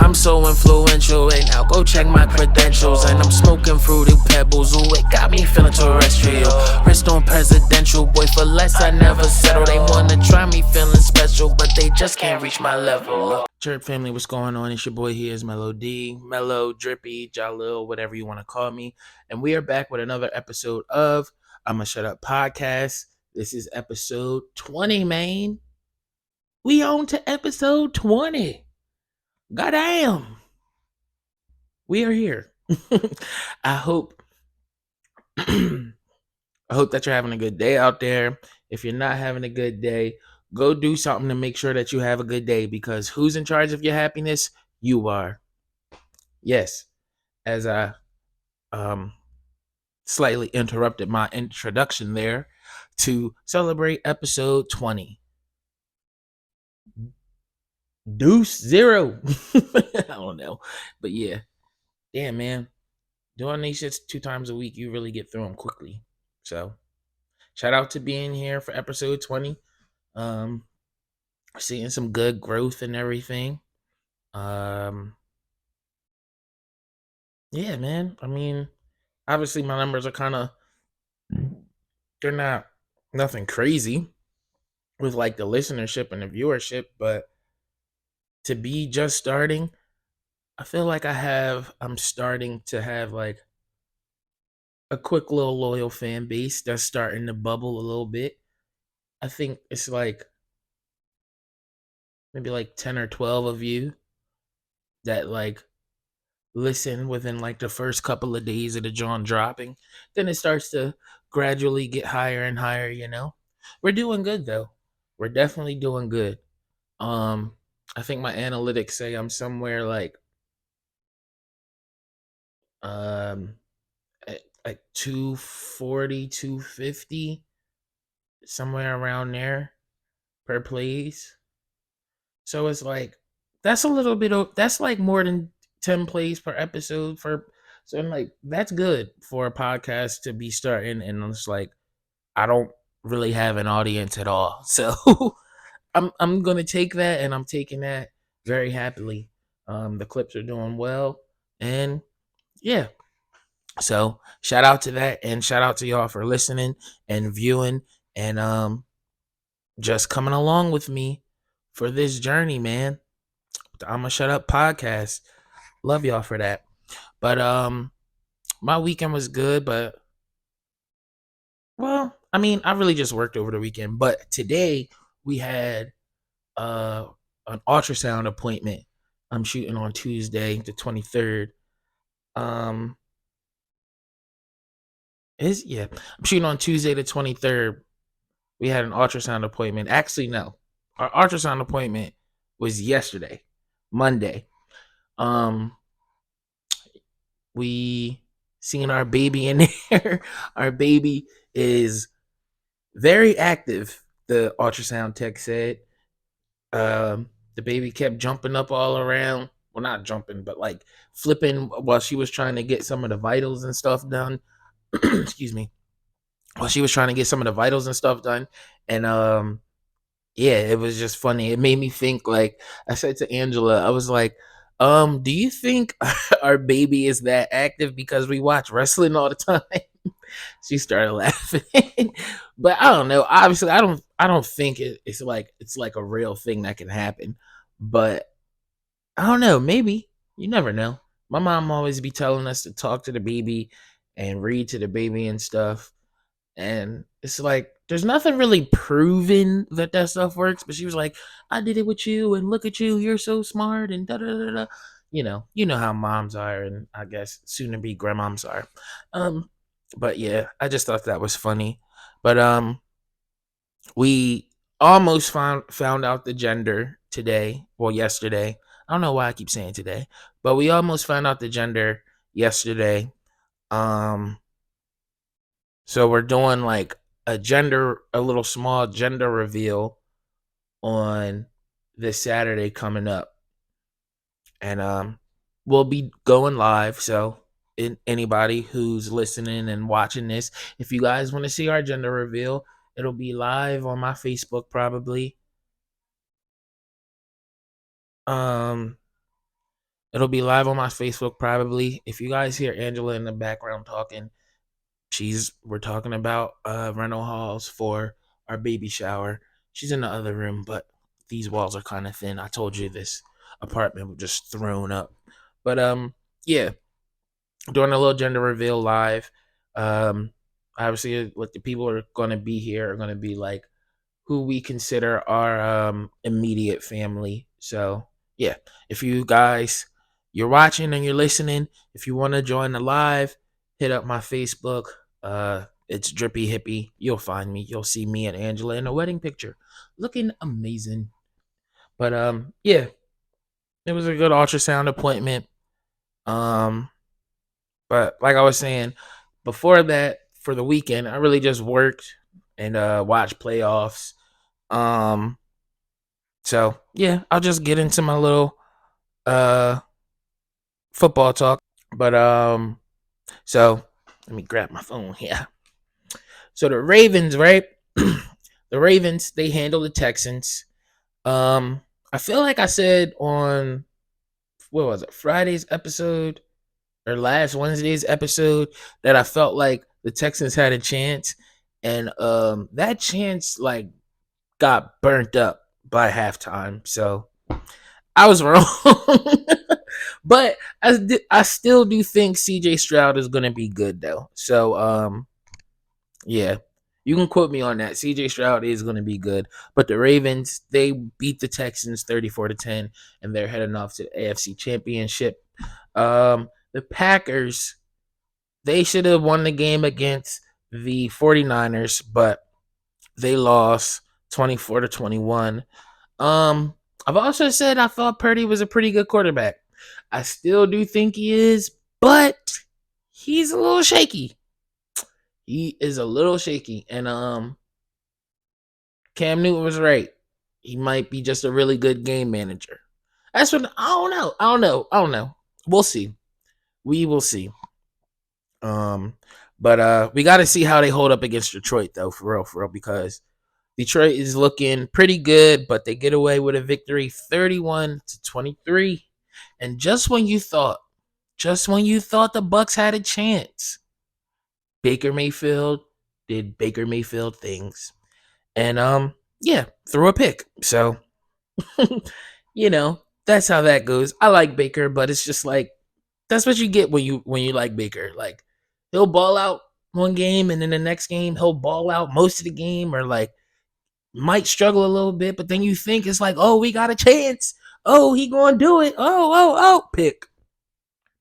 I'm so influential, right now go check my credentials. And I'm smoking fruity pebbles, ooh, it got me feeling terrestrial. Wrist on presidential, boy, for less I never settle. They wanna try me feeling special, but they just can't reach my level. Chirp family, what's going on? It's your boy HeIsMellowD, Mellow, Drippy, Jalil, whatever you want to call me. And we are back with another episode of Ima Shut Up podcast. This is episode 20, man. We on to episode 20. Goddamn. We are here. I hope I hope that you're having a good day out there. If you're not having a good day, go do something to make sure that you have a good day, because who's in charge of your happiness? You are. Yes, as I slightly interrupted my introduction there to celebrate episode 20. Deuce zero. I don't know. But yeah. Damn, man. Doing these shits 2 times a week, you really get through them quickly. So shout out to being here for episode 20. Seeing some good growth and everything. Yeah, man. I mean, obviously my numbers are kind of, they're not nothing crazy with like the listenership and the viewership, but to be just starting, I feel like I'm starting to have like a quick little loyal fan base that's starting to bubble a little bit. I think it's like maybe like 10 or 12 of you that like listen within like the first couple of days of the John dropping. Then it starts to gradually get higher and higher, you know. We're doing good though. We're definitely doing good. I think my analytics say I'm somewhere like um at like 240, 250, somewhere around there per plays. So it's like that's a little bit of that's like more than 10 plays per episode for, so I'm like that's good for a podcast to be starting, and it's like I don't really have an audience at all. So I'm gonna take that, and I'm taking that very happily. The clips are doing well, and yeah. So shout out to that, and shout out to y'all for listening and viewing, and just coming along with me for this journey, man. The I'ma Shut Up podcast. Love y'all for that. But my weekend was good, but well, I mean, I really just worked over the weekend. But today we had uh an ultrasound appointment. I'm shooting on Tuesday, the 23rd. Um I'm shooting on Tuesday the 23rd. We had an ultrasound appointment. Actually, no. Our ultrasound appointment was yesterday, Monday. Um we seen our baby in there. Our baby is very active, the ultrasound tech said. The baby kept jumping up all around. Well, not jumping, but like flipping while she was trying to get some of the vitals and stuff done. Excuse me. While she was trying to get some of the vitals and stuff done. And yeah, it was just funny. It made me think, like I said to Angela, I was like, do you think our baby is that active because we watch wrestling all the time? She started laughing. But I don't know. Obviously, I don't think it's like a real thing that can happen. But I don't know, maybe. You never know. My mom always be telling us to talk to the baby and read to the baby and stuff. And it's like there's nothing really proven that that stuff works, but she was like, I did it with you, and look at you, you're so smart, and da da da da. You know how moms are, and I guess soon to be grandmoms are. Um, but yeah, I just thought that was funny. But we almost found out the gender today. Well, yesterday. I don't know why I keep saying today, but we almost found out the gender yesterday. Um, so we're doing like a little small gender reveal on this Saturday coming up, and we'll be going live. So anybody who's listening and watching this, if you guys want to see our gender reveal, it'll be live on my Facebook probably. Um, It'll be live on my Facebook probably. If you guys hear Angela in the background talking, we're talking about rental halls for our baby shower. She's in the other room, but these walls are kind of thin. I told you this apartment was just thrown up. But yeah, doing a little gender reveal live. Um Obviously what the people are gonna be here are gonna be like who we consider our immediate family. So yeah, if you guys you're watching and you're listening, if you want to join the live, hit up my Facebook. It's Drippy Hippie. You'll find me. You'll see me and Angela in a wedding picture, looking amazing. But yeah, it was a good ultrasound appointment. Um, but like I was saying, before that, for the weekend, I really just worked and watched playoffs. Um, So yeah, I'll just get into my little uh football talk. But so let me grab my phone here. So the Ravens, right? The Ravens, they handle the Texans. Um, I feel like I said on what was it, Friday's episode or last Wednesday's episode that I felt like the Texans had a chance, and that chance like got burnt up by halftime. So I was wrong. But I still do think CJ Stroud is going to be good though. So yeah. You can quote me on that. CJ Stroud is going to be good, but the Ravens, they beat the Texans 34-10 and they're heading off to the AFC Championship. The Packers, they should have won the game against the 49ers, but they lost 24-21. Um, I've also said I thought Purdy was a pretty good quarterback. I still do think he is, but he's a little shaky. He is a little shaky, and Cam Newton was right. He might be just a really good game manager. That's what I don't know. I don't know. We'll see. We will see. Um, but we got to see how they hold up against Detroit, though, for real, because Detroit is looking pretty good, but they get away with a victory 31-23. And just when you thought the Bucks had a chance, Baker Mayfield did Baker Mayfield things. And yeah, threw a pick. So, you know, that's how that goes. I like Baker, but it's just like that's what you get when you like Baker. Like he'll ball out one game and then the next game he'll ball out most of the game or like might struggle a little bit, but then you think it's like, oh, we got a chance. Oh, he gonna do it. Oh, pick.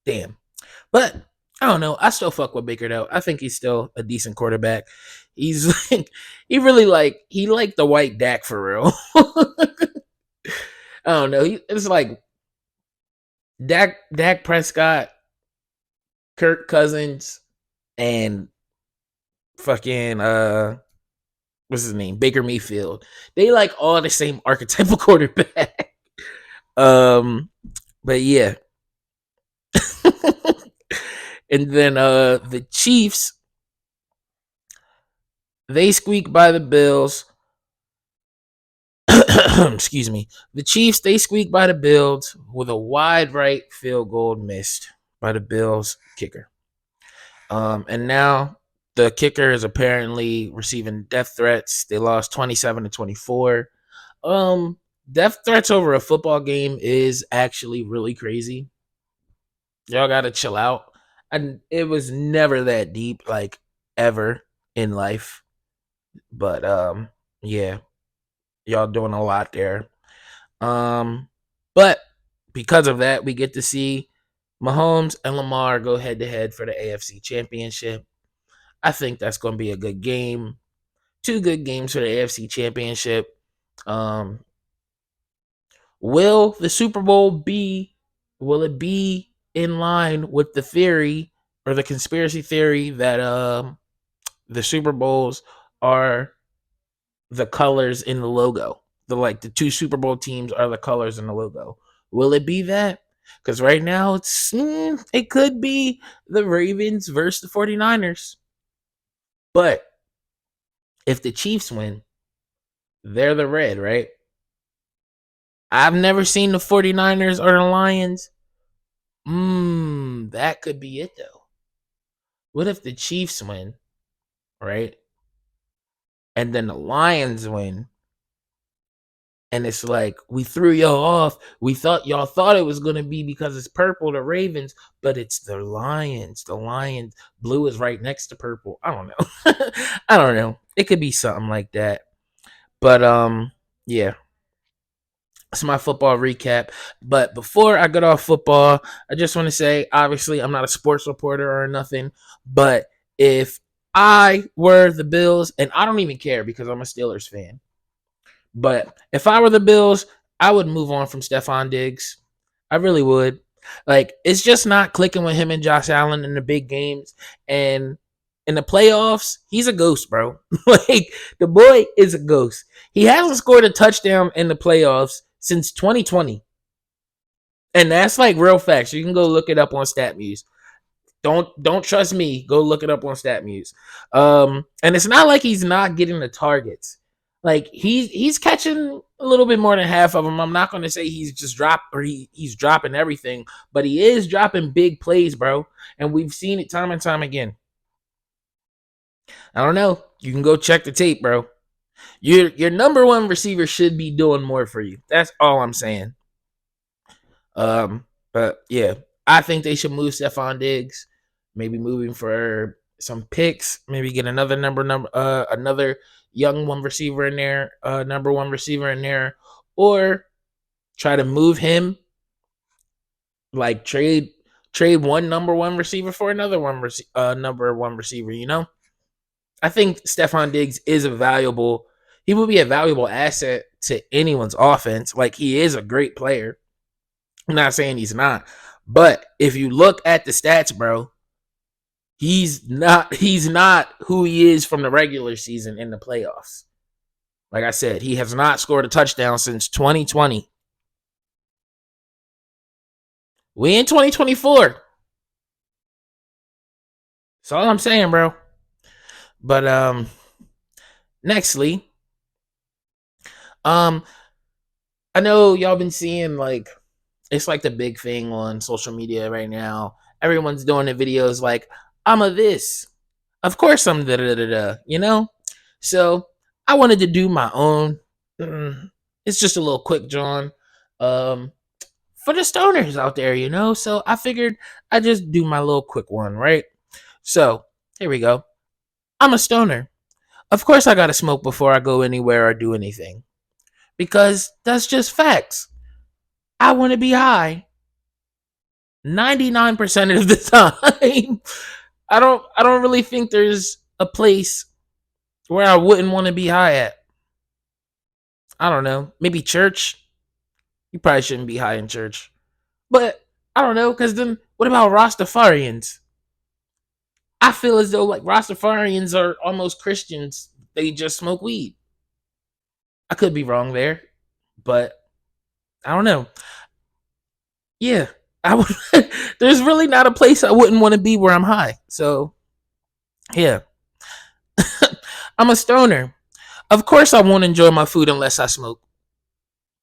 Damn. But I don't know. I still fuck with Baker though. I think he's still a decent quarterback. He's like he like the white Dak for real. I don't know. It's like Dak Prescott, Kirk Cousins, and fucking what's his name? Baker Mayfield. They like all the same archetypal quarterback. But yeah. And then the Chiefs, they squeak by the Bills. Excuse me. The Chiefs, they squeak by the Bills with a wide right field goal missed by the Bills kicker. And now the kicker is apparently receiving death threats. They lost 27-24. Death threats over a football game is actually really crazy. Y'all gotta chill out. And it was never that deep, like ever in life. But yeah, y'all doing a lot there. But because of that, we get to see Mahomes and Lamar go head to head for the AFC Championship. I think that's going to be a good game. Two good games for the AFC Championship. Um, will the Super Bowl be? Will it be in line with the theory or the conspiracy theory that the Super Bowls are the colors in the logo? The two Super Bowl teams are the colors in the logo. Will it be that? Because right now it could be the Ravens versus the 49ers. But if the Chiefs win, they're the red, right? I've never seen the 49ers or the Lions That could be it though. What if the Chiefs win, right? And then the Lions win, and it's like we threw y'all off. We thought y'all thought it was gonna be because it's purple, the Ravens, but it's the Lions. The Lions blue is right next to purple. I don't know. I don't know. It could be something like that. But yeah. It's my football recap. But before I get off football, I just want to say, obviously, I'm not a sports reporter or nothing, but if I were the Bills, and I don't even care because I'm a Steelers fan, but if I were the Bills, I would move on from Stephon Diggs. I really would. Like, it's just not clicking with him and Josh Allen in the big games. And in the playoffs, he's a ghost, bro. Like, the boy is a ghost. He hasn't scored a touchdown in the playoffs since 2020. And that's like real facts. You can go look it up on StatMuse. Don't trust me. Go look it up on StatMuse. And it's not like he's not getting the targets. Like he's catching a little bit more than half of them. I'm not going to say he's just dropped or he's dropping everything, but he is dropping big plays, bro. And we've seen it time and time again. I don't know. You can go check the tape, bro. Your number one receiver should be doing more for you. That's all I'm saying. But yeah, I think they should move Stephon Diggs. Maybe moving for some picks. Maybe get another young one receiver in there, number one receiver in there, or try to move him. Like trade one number one receiver for another number one receiver. You know, I think Stephon Diggs is a valuable. He will be a valuable asset to anyone's offense. Like he is a great player. I'm not saying he's not, but if you look at the stats, bro, he's not who he is from the regular season in the playoffs. Like I said, he has not scored a touchdown since 2020. We in 2024. That's all I'm saying, bro. But nextly, um, I know y'all been seeing like it's like the big thing on social media right now. Everyone's doing the videos like I'm a this. Of course I'm da da da da. You know. So I wanted to do my own. It's just a little quick, John. Um, for the stoners out there, you know. So I figured I'd just do my little quick one, right? So here we go. I'm a stoner. Of course, I gotta smoke before I go anywhere or do anything because that's just facts. I want to be high 99% of the time. I don't really think there's a place where I wouldn't want to be high at. I don't know. Maybe church. You probably shouldn't be high in church. But I don't know, because then what about Rastafarians? I feel as though like Rastafarians are almost Christians. They just smoke weed. I could be wrong there, but I don't know. Yeah, I would. There's really not a place I wouldn't want to be where I'm high. So yeah, I'm a stoner. Of course, I won't enjoy my food unless I smoke.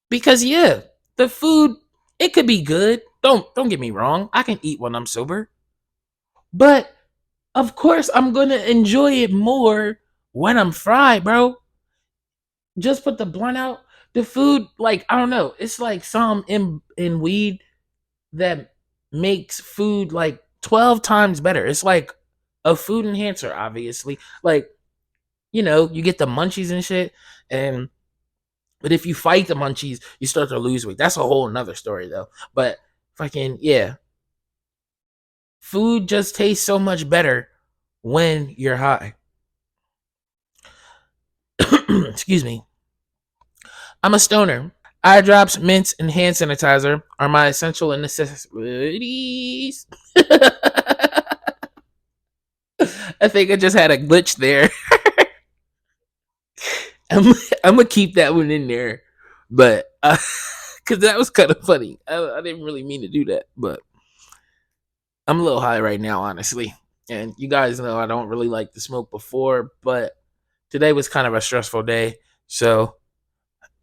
Because yeah, the food it could be good. Don't get me wrong. I can eat when I'm sober, but of course I'm gonna enjoy it more when I'm fried, bro. Just put the blunt out. The food, like I don't know, it's like some in weed that makes food like 12 times better. It's like a food enhancer, obviously. Like you get the munchies and shit, and but if you fight the munchies, you start to lose weight. That's a whole another story though. But fucking yeah, food just tastes so much better when you're high. Excuse me. I'm a stoner. Eye drops, mints, and hand sanitizer are my essential necessities. I think I just had a glitch there. I'm, I'm gonna keep that one in there, but because that was kind of funny. I didn't really mean to do that, but I'm a little high right now, honestly. And you guys know I don't really like to smoke before, but today was kind of a stressful day, so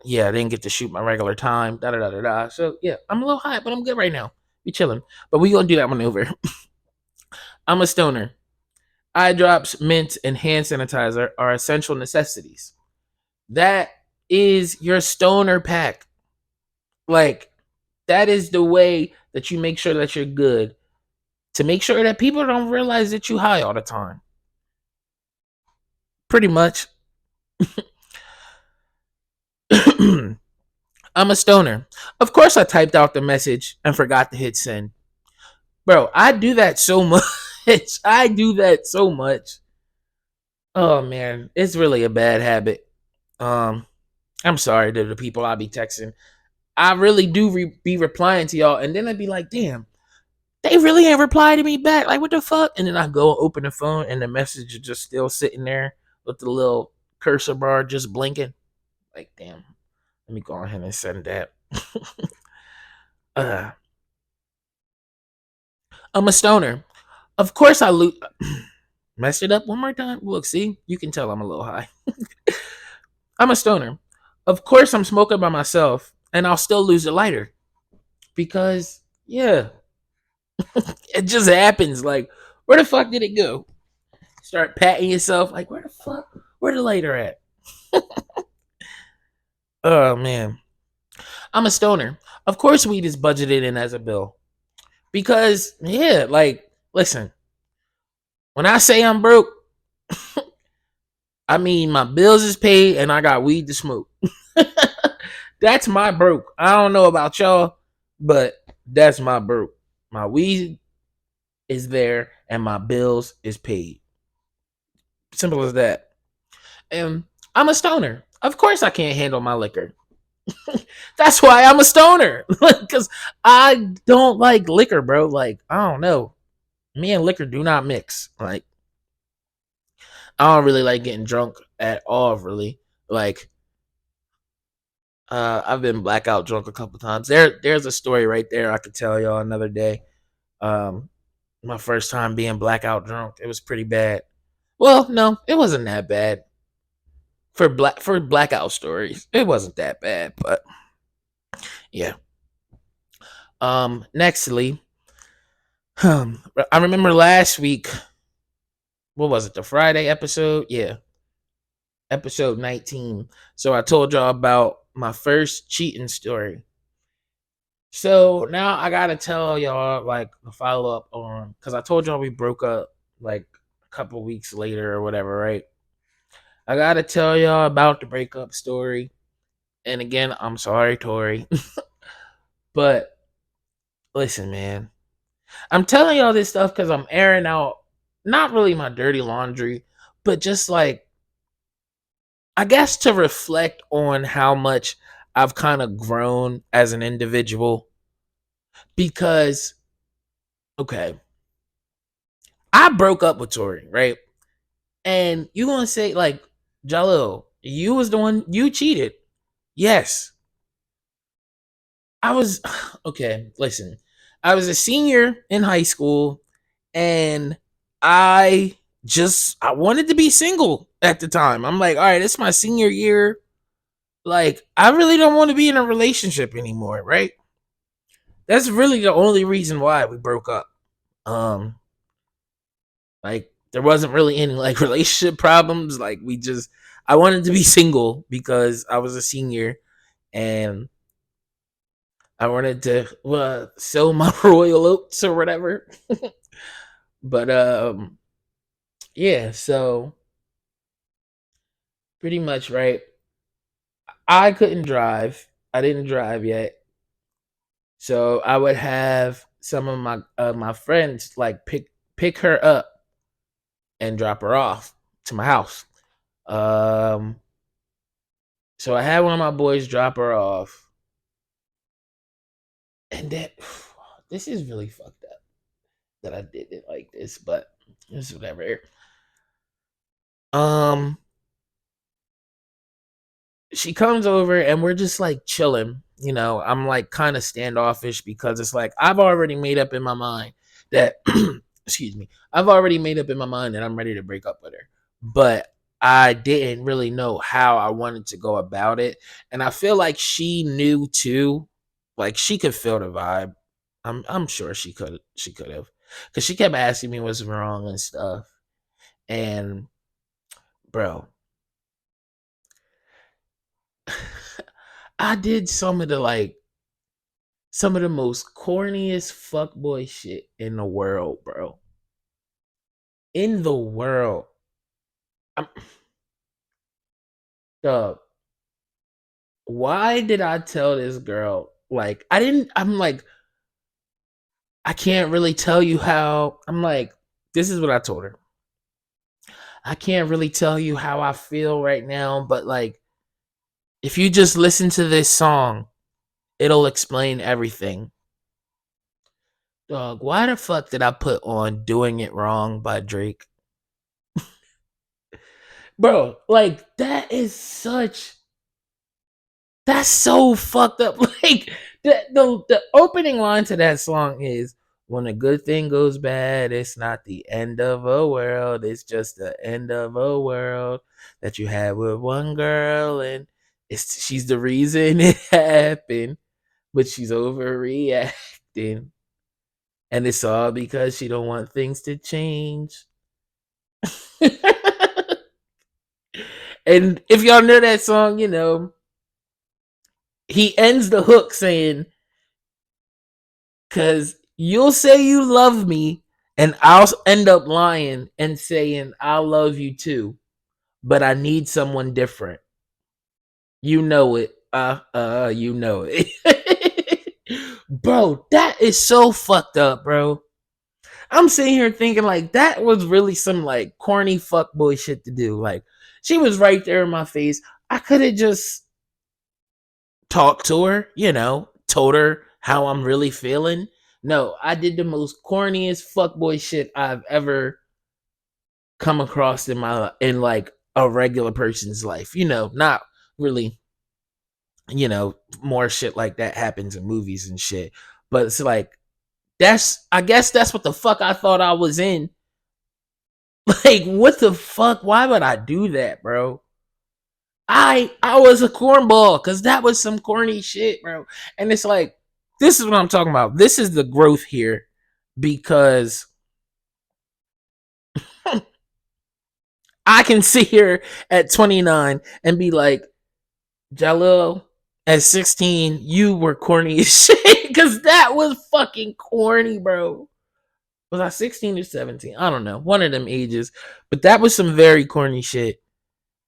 yeah, I didn't get to shoot my regular time. Da da da da da. So yeah, I'm a little high, but I'm good right now. We chilling. But we gonna do that one over. I'm a stoner. Eye drops, mint, and hand sanitizer are essential necessities. That is your stoner pack. Like, that is the way that you make sure that you're good. To make sure that people don't realize that you high all the time. Pretty much. I'm a stoner. Of course I typed out the message and forgot to hit send. Bro, I do that so much. I do that so much. Oh man, it's really a bad habit. Um, I'm sorry to the people I be texting. I really do be replying to y'all, and then I'd be like, damn, they really ain't reply to me back. Like, what the fuck? And then I go open the phone, and the message is just still sitting there with the little cursor bar just blinking. Like, damn, let me go ahead and send that. uh, I'm a stoner. Of course, messed it up one more time. Look, see, you can tell I'm a little high. I'm a stoner. Of course, I'm smoking by myself, and I'll still lose a lighter because, yeah, it just happens. Like, where the fuck did it go? Start patting yourself. Like, where the fuck? Where the lighter at? Oh man, I'm a stoner. Of course, weed is budgeted in as a bill because, yeah, like, listen, when I say I'm broke, I mean my bills is paid and I got weed to smoke. That's my broke. I don't know about y'all, but that's my broke. My weed is there and my bills is paid. Simple as that. And I'm a stoner. Of course I can't handle my liquor. That's why I'm a stoner. Because I don't like liquor, bro. Like, I don't know. Me and liquor do not mix. Like, I don't really like getting drunk at all, really. Like, I've been blackout drunk a couple times. There's a story right there I could tell y'all another day. Um, my first time being blackout drunk, it was pretty bad. Well, no, it wasn't that bad. For blackout stories, it wasn't that bad, but yeah. Nextly, I remember last week. What was it? The Friday episode? Yeah, episode 19. So I told y'all about my first cheating story. So now I gotta tell y'all like a follow up on because I told y'all we broke up like a couple weeks later or whatever, right? I gotta tell y'all about the breakup story. And again, I'm sorry, Tori. But listen, man. I'm telling y'all this stuff because I'm airing out not really my dirty laundry, but just like I guess to reflect on how much I've kind of grown as an individual. Because, okay, I broke up with Tori, right? And you gonna say, like, Jalil, you was the one, you cheated. Yes. I was, okay, listen. I was a senior in high school and I wanted to be single at the time. I'm like, all right, it's my senior year. Like, I really don't want to be in a relationship anymore, right? That's really the only reason why we broke up. Um, like there wasn't really any like relationship problems. Like I wanted to be single because I was a senior and I wanted to sell my royal oats or whatever. But yeah, so pretty much right. I couldn't drive. I didn't drive yet. So I would have some of my friends like pick her up and drop her off to my house. Um, so I had one of my boys drop her off, and that this is really fucked up that I did it like this, but it's whatever. Um, she comes over and we're just like chilling. You know, I'm like kind of standoffish because it's like I've already made up in my mind that excuse me, I've already made up in my mind that I'm ready to break up with her. But I didn't really know how I wanted to go about it. And I feel like she knew too. Like she could feel the vibe. I'm sure she could have, because she kept asking me what's wrong and stuff. And bro, I did some of the most corniest fuckboy shit in the world, bro. In the world. I'm, dog, why did I tell this girl? Like, I'm like, I can't really tell you how. I'm like, this is what I told her. I can't really tell you how I feel right now, but like, if you just listen to this song, it'll explain everything. Dog, why the fuck did I put on Doing It Wrong by Drake? Bro, like, that's so fucked up. Like, the opening line to that song is, when a good thing goes bad, it's not the end of a world, it's just the end of a world that you had with one girl, and she's the reason it happened, but she's overreacting. And it's all because she don't want things to change. And if y'all know that song, he ends the hook saying, "Cause you'll say you love me, and I'll end up lying and saying I love you too, but I need someone different. You know it. You know it." Bro, that is so fucked up, bro. I'm sitting here thinking like that was really some like corny fuckboy shit to do. Like, she was right there in my face. I could have just talked to her, told her how I'm really feeling. No, I did the most corniest fuckboy shit I've ever come across in like a regular person's life. Not really, more shit like that happens in movies and shit. But it's like, I guess that's what the fuck I thought I was in. Like, what the fuck? Why would I do that, bro? I was a cornball because that was some corny shit, bro. And it's like, this is what I'm talking about. This is the growth here, because I can sit here at 29 and be like, Jalil, at 16, you were corny as shit, because that was fucking corny, bro. Was I 16 or 17? I don't know. One of them ages. But that was some very corny shit.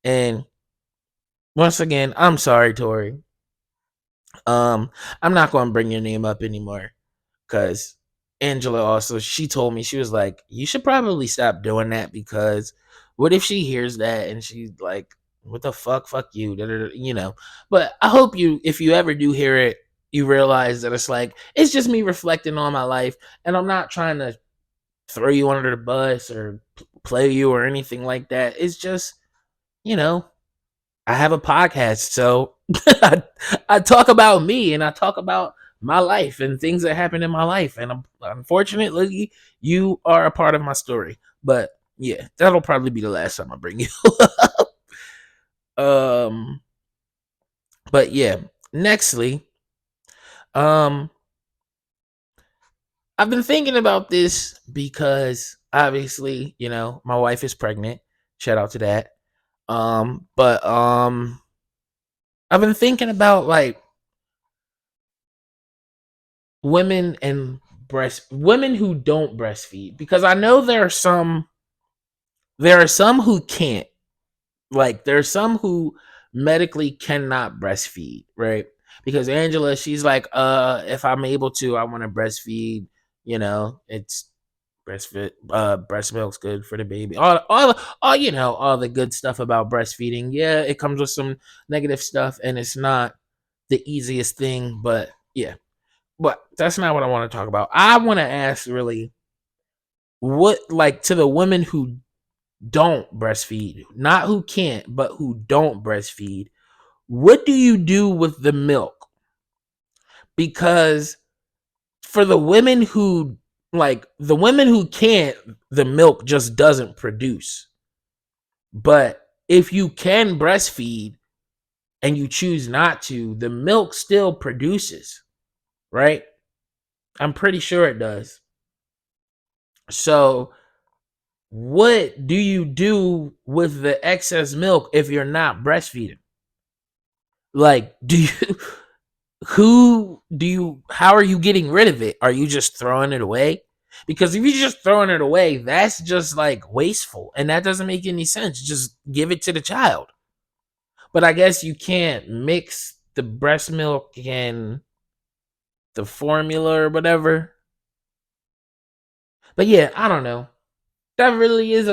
And once again, I'm sorry, Tori. I'm not going to bring your name up anymore, because Angela also, she told me, she was like, you should probably stop doing that, because what if she hears that and she's like, what the fuck you, But I hope if you ever do hear it, you realize that it's like, it's just me reflecting on my life, and I'm not trying to throw you under the bus or play you or anything like that. It's just, you know, I have a podcast, so I talk about me, and I talk about my life and things that happen in my life. And unfortunately, you are a part of my story. But yeah, that'll probably be the last time I bring you up. um, but yeah, nextly, um, I've been thinking about this because obviously, my wife is pregnant. Shout out to that. But I've been thinking about like women who don't breastfeed, because I know there are some who can't. Like, there's some who medically cannot breastfeed, right? Because Angela, she's like, if I'm able to, I want to breastfeed. It's breast milk's good for the baby. All the good stuff about breastfeeding. Yeah, it comes with some negative stuff, and it's not the easiest thing, but yeah. But that's not what I want to talk about. I want to ask, really, what, like, to the women who don't breastfeed, not who can't, but who don't breastfeed, what do you do with the milk? Because for the women who can't, the milk just doesn't produce. But if you can breastfeed and you choose not to, the milk still produces, right? I'm pretty sure it does. So, what do you do with the excess milk if you're not breastfeeding? Like, how are you getting rid of it? Are you just throwing it away? Because if you're just throwing it away, that's just like wasteful and that doesn't make any sense. Just give it to the child. But I guess you can't mix the breast milk and the formula or whatever. But yeah, I don't know. That really is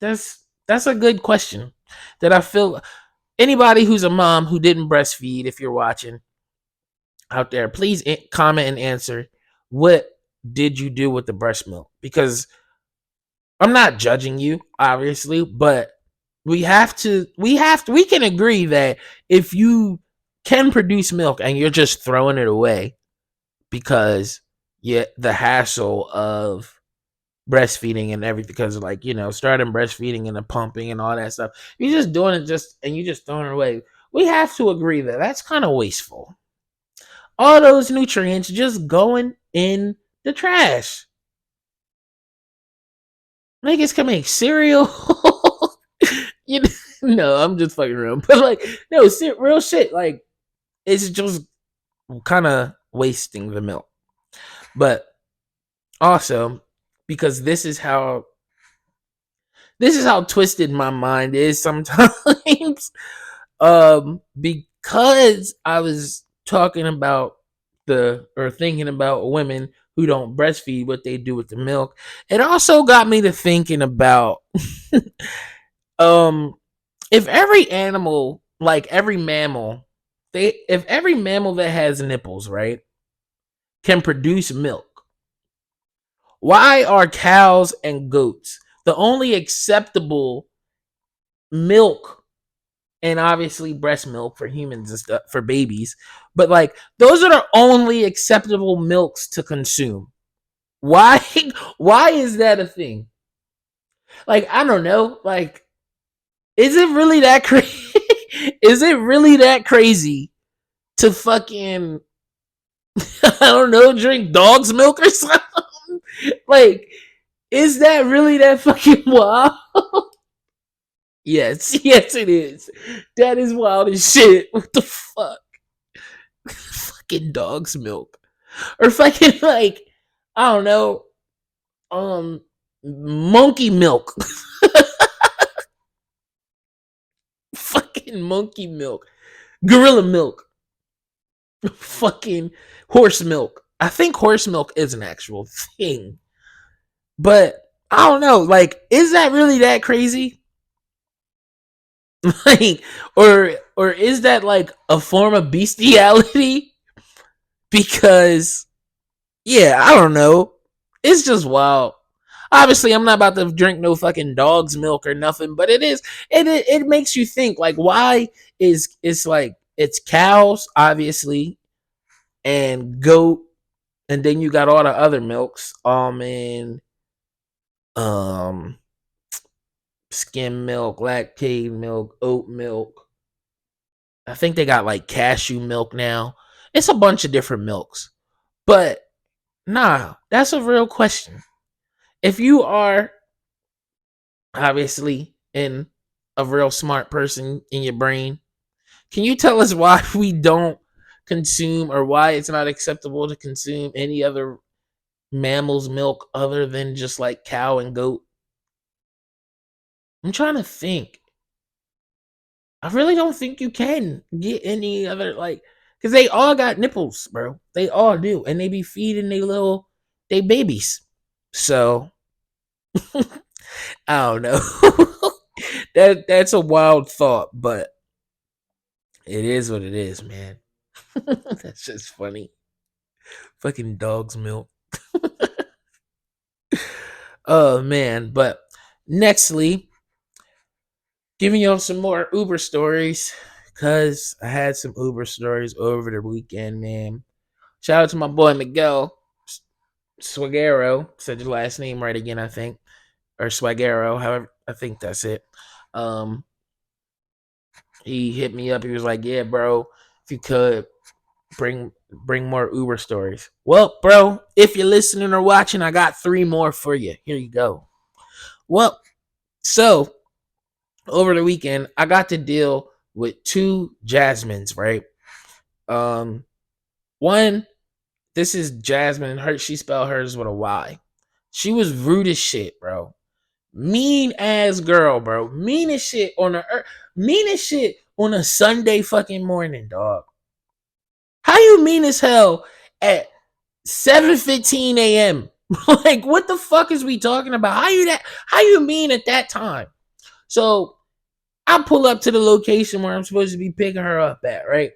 that's a good question that I feel anybody who's a mom who didn't breastfeed, if you're watching out there, please comment and answer, what did you do with the breast milk? Because I'm not judging you, obviously, but we can agree that if you can produce milk and you're just throwing it away because the hassle of breastfeeding and everything, because like, starting breastfeeding and the pumping and all that stuff, you're just doing it just and you just throwing it away. We have to agree that that's kind of wasteful. All those nutrients just going in the trash. Niggas can make cereal. you no, I'm just fucking around. But like, no, real shit. Like, it's just kind of wasting the milk. But also, because this is how twisted my mind is sometimes. Because I was talking about thinking about women who don't breastfeed, what they do with the milk. It also got me to thinking about um if every animal, like every mammal, if every mammal that has nipples, right, can produce milk, why are cows and goats the only acceptable milk, and obviously breast milk for humans and stuff for babies, but like those are the only acceptable milks to consume? Why why is that a thing? Like, I don't know. Like, is it really that crazy? Is it really that crazy to fucking I don't know, drink dog's milk or something? Like, is that really that fucking wild? Yes, yes, it is. That is wild as shit. What the fuck? Fucking dog's milk. Or fucking like, I don't know, um monkey milk. Fucking monkey milk. Gorilla milk. Fucking horse milk. I think horse milk is an actual thing. But I don't know, like, is that really that crazy? Like, or is that like a form of bestiality? Because yeah, I don't know. It's just wild. Obviously, I'm not about to drink no fucking dog's milk or nothing, but it makes you think, like, why is it's like it's cows obviously and goat, and then you got all the other milks, almond, um skim milk, lactate milk, oat milk. I think they got like cashew milk now. It's a bunch of different milks. But nah, that's a real question. If you are obviously in a real smart person in your brain, can you tell us why we don't consume, or why it's not acceptable to consume any other mammal's milk other than just like cow and goat? I'm trying to think. I really don't think you can get any other, like, because they all got nipples, bro. They all do, and they be feeding they babies. So I don't know. That's a wild thought, but it is what it is, man. That's just funny. Fucking dog's milk. Oh man, but nextly, giving y'all some more Uber stories, because I had some Uber stories over the weekend, man. Shout out to my boy Miguel Swagero. Said your last name right again, I think. Or Swagero, however, I think that's it. Um, he hit me up. He was like, "Yeah, bro, if you could bring more Uber stories. Well, bro, if you're listening or watching, I got 3 more for you. Here you go. Well, so over the weekend, I got to deal with 2 Jasmines, right? One, this is Jasmine. She spelled hers with a Y. She was rude as shit, bro. Mean ass girl, bro. Mean as shit on the mean as shit on a Sunday fucking morning, dog. How you mean as hell at 7:15 a.m.? Like, what the fuck is we talking about? How you mean at that time? So I pull up to the location where I'm supposed to be picking her up at, right?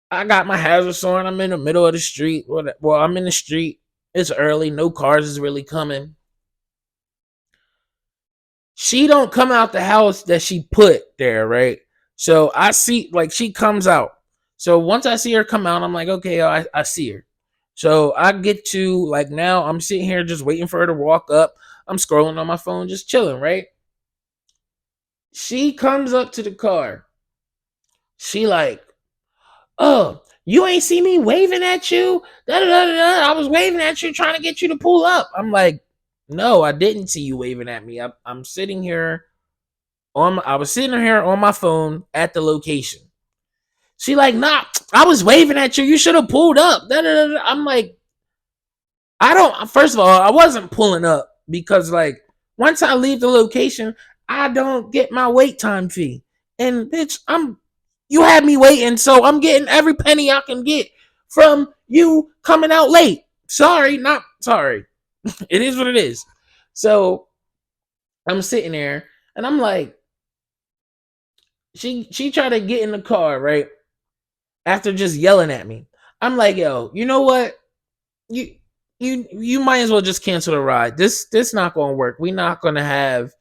I got my hazards on. I'm in the middle of the street. Well, I'm in the street. It's early. No cars is really coming. She don't come out the house that she put there, right? So I see, like, she comes out. So once I see her come out, I'm like, okay, I see her. So I get to, like, now I'm sitting here just waiting for her to walk up. I'm scrolling on my phone, just chilling, right? She comes up to the car. She like, oh, you ain't see me waving at you? Da, da, da, da. I was waving at you trying to get you to pull up. I'm like, no, I didn't see you waving at me. I'm sitting here I was sitting here on my phone at the location. She like, nah, I was waving at you. You should have pulled up. Da, da, da. I'm like, first of all, I wasn't pulling up because, like, once I leave the location, I don't get my wait time fee. And bitch, you had me waiting, so I'm getting every penny I can get from you coming out late. Sorry, not sorry. It is what it is. So I'm sitting there and I'm like, she tried to get in the car, right? After just yelling at me. I'm like, yo, you know what? You you might as well just cancel the ride. This not gonna work. We not gonna have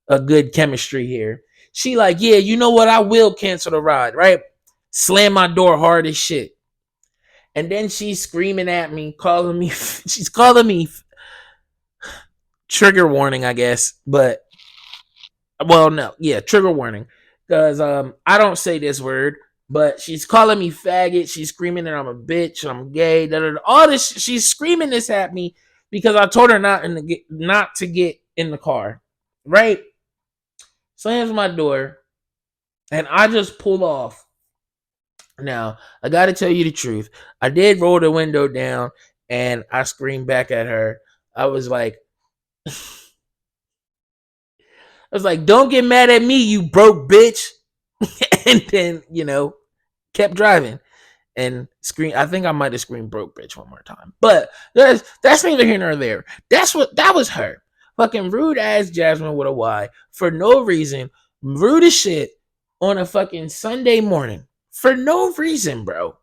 a good chemistry here. She like, yeah, you know what? I will cancel the ride, right? Slam my door hard as shit. And then she's screaming at me, calling me, she's calling me trigger warning, I guess. But, well, no, yeah, trigger warning. Because I don't say this word, but she's calling me faggot. She's screaming that I'm a bitch, I'm gay, da, da, da. All this, she's screaming this at me because I told her not to get in the car, right? Slams my door, and I just pull off. Now, I got to tell you the truth. I did roll the window down, and I screamed back at her. I was like, don't get mad at me, you broke bitch. And then, kept driving and scream. I think I might have screamed broke bitch one more time. But that's neither here nor there. That was her. Fucking rude ass Jasmine with a Y for no reason. Rude as shit on a fucking Sunday morning. For no reason, bro.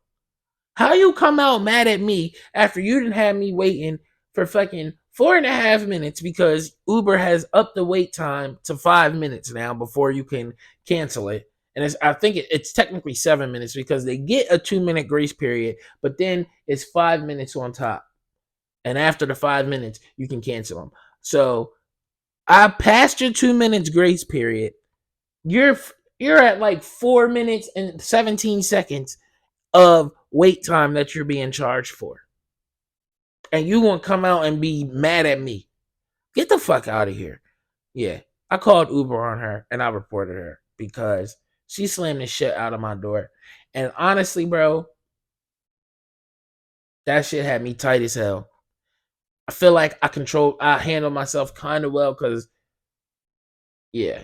How you come out mad at me after you didn't have me waiting for fucking 4.5 minutes because Uber has upped the wait time to 5 minutes now before you can cancel it. And I think it's technically 7 minutes because they get a 2 minute grace period, but then it's 5 minutes on top. And after the 5 minutes, you can cancel them. So I passed your 2 minutes grace period. You're at like 4 minutes and 17 seconds of wait time that you're being charged for. And you won't come out and be mad at me. Get the fuck out of here. Yeah. I called Uber on her and I reported her because she slammed the shit out of my door. And honestly, bro, that shit had me tight as hell. I feel like I handle myself kind of well because, yeah,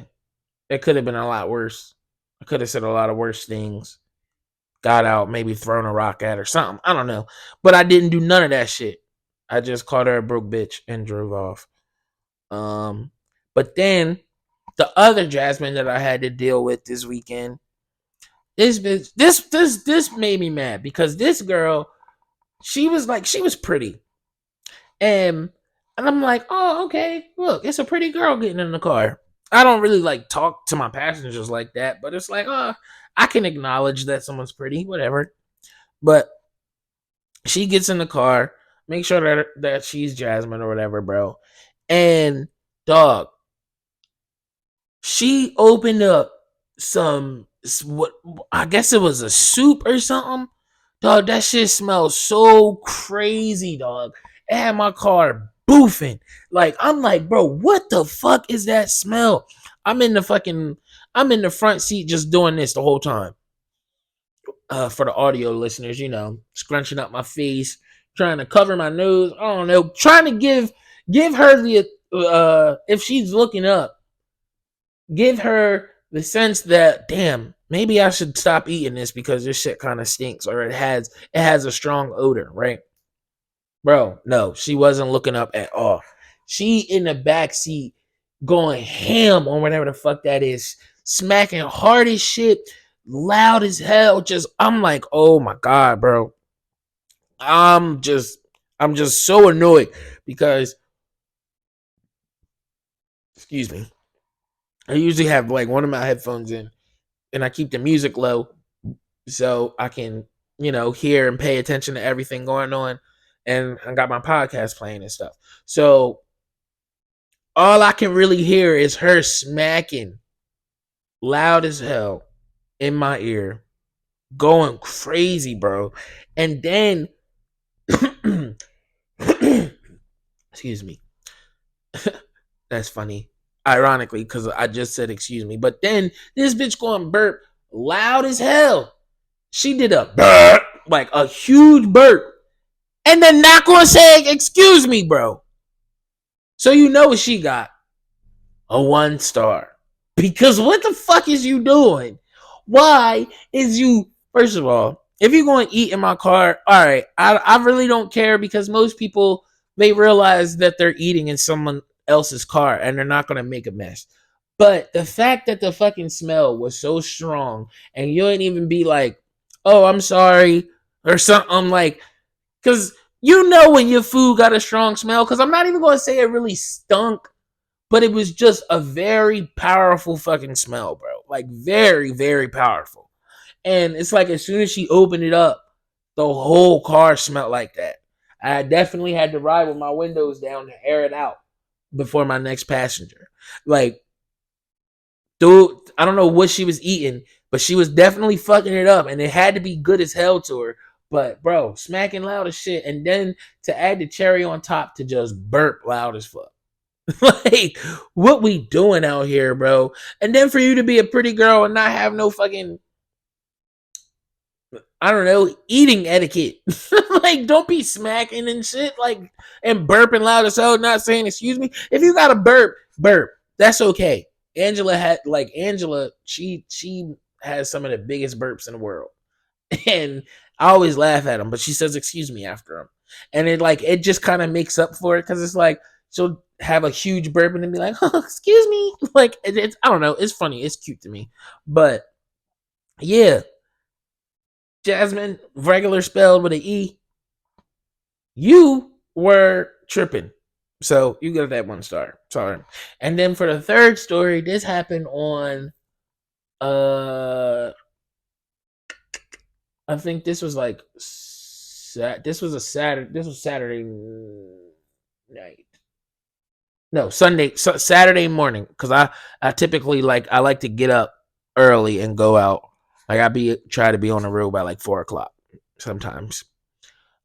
it could have been a lot worse. I could have said a lot of worse things. Got out, maybe thrown a rock at or something. I don't know. But I didn't do none of that shit. I just called her a broke bitch and drove off. But then the other Jasmine that I had to deal with this weekend, this made me mad because this girl, she was pretty. And I'm like, oh, okay, look, it's a pretty girl getting in the car. I don't really like talk to my passengers like that, but it's like, I can acknowledge that someone's pretty, whatever. But she gets in the car, make sure that she's Jasmine or whatever, bro. And dog, she opened up what I guess it was a soup or something Dog, that shit smells so crazy, dog. It had my car boofing. Like, I'm like, bro, what the fuck is that smell? I'm in the fucking, I'm in the front seat just doing this the whole time. For the audio listeners, scrunching up my face, trying to cover my nose. I don't know, trying to give her the if she's looking up, give her the sense that damn, maybe I should stop eating this because this shit kind of stinks or it has a strong odor, right? Bro, no, she wasn't looking up at all. She in the back seat going ham on whatever the fuck that is, smacking hard as shit, loud as hell. Just I'm like, oh my god, bro. I'm just I'm just so annoyed because excuse me. I usually have like one of my headphones in and I keep the music low so I can, hear and pay attention to everything going on. And I got my podcast playing and stuff. So all I can really hear is her smacking loud as hell in my ear, going crazy, bro. And then, excuse me, that's funny. Ironically, because I just said excuse me. But then this bitch going burp loud as hell. She did a burp, like a huge burp, and then not gonna say excuse me, bro. So you know what she got? A 1 star. Because what the fuck is you doing? Why is you, first of all, if you're going to eat in my car, all right, I really don't care because most people, they realize that they're eating in someone else's car and they're not going to make a mess. But the fact that the fucking smell was so strong and you ain't even be like, oh, I'm sorry, or something like, because you know when your food got a strong smell, because I'm not even going to say it really stunk, but it was just a very powerful fucking smell, bro. Like very, very powerful. And it's like as soon as she opened it up, the whole car smelled like that. I definitely had to ride with my windows down to air it out before my next passenger. Like, dude, I don't know what she was eating, but she was definitely fucking it up, and it had to be good as hell to her. But bro, smacking loud as shit, and then to add the cherry on top to just burp loud as fuck. Like, what we doing out here, bro? And then for you to be a pretty girl and not have no fucking, I don't know, eating etiquette. Like, don't be smacking and shit, like, and burping loud as hell, not saying excuse me. If you got to burp, burp. That's okay. Angela, she has some of the biggest burps in the world. And I always laugh at them, but she says excuse me after them. And it just kind of makes up for it because it's like she'll have a huge burp and then be like, oh, excuse me. Like it's I don't know, it's funny, it's cute to me. But yeah, Jasmine, regular spelled with an E, you were tripping. So you get that 1 star. Sorry. And then for the third story, this happened on uh I think this was like this was Saturday night. No, Saturday morning cuz I typically I like to get up early and go out. Like try to be on the road by like 4 o'clock sometimes.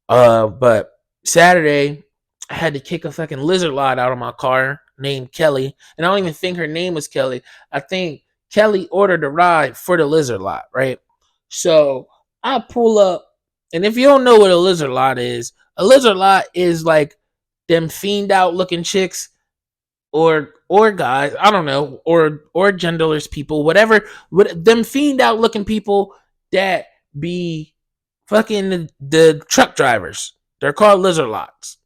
But Saturday I had to kick a fucking lizard lot out of my car named Kelly, and I don't even think her name was Kelly. I think Kelly ordered a ride for the lizard lot, right? So I pull up, and if you don't know what a lizard lot is like them fiend out looking chicks or guys, I don't know, or genderless people, whatever, them fiend out looking people that be fucking the truck drivers. They're called lizard lots.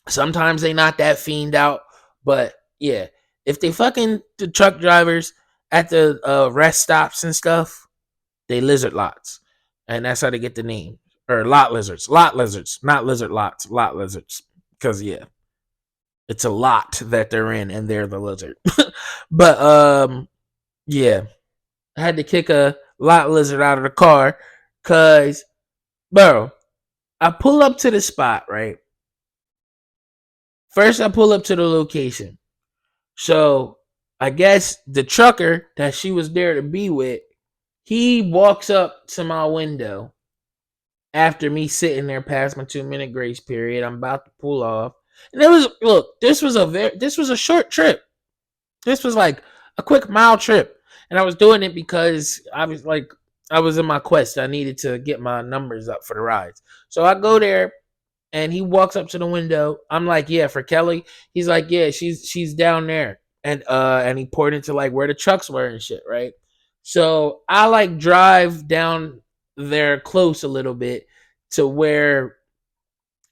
Sometimes they not that fiend out, but yeah, if they fucking the truck drivers at the rest stops and stuff, they lizard lots, and that's how they get the name. Or lot lizards, not lizard lots, lot lizards. Because yeah, it's a lot that they're in, and they're the lizard. But yeah, I had to kick a lot lizard out of the car, cause bro, I pull up to the spot, right? First, I pull up to the location. So I guess the trucker that she was there to be with, he walks up to my window After me sitting there past my 2 minute grace period, I'm about to pull off. And it was look, this was a short trip. This was like a quick mile trip. And I was doing it because I was in my quest. I needed to get my numbers up for the rides. So I go there and he walks up to the window. I'm like, yeah, for Kelly. He's like, yeah, she's down there. And he poured into like where the trucks were and shit, right? So I like drive down there close a little bit to where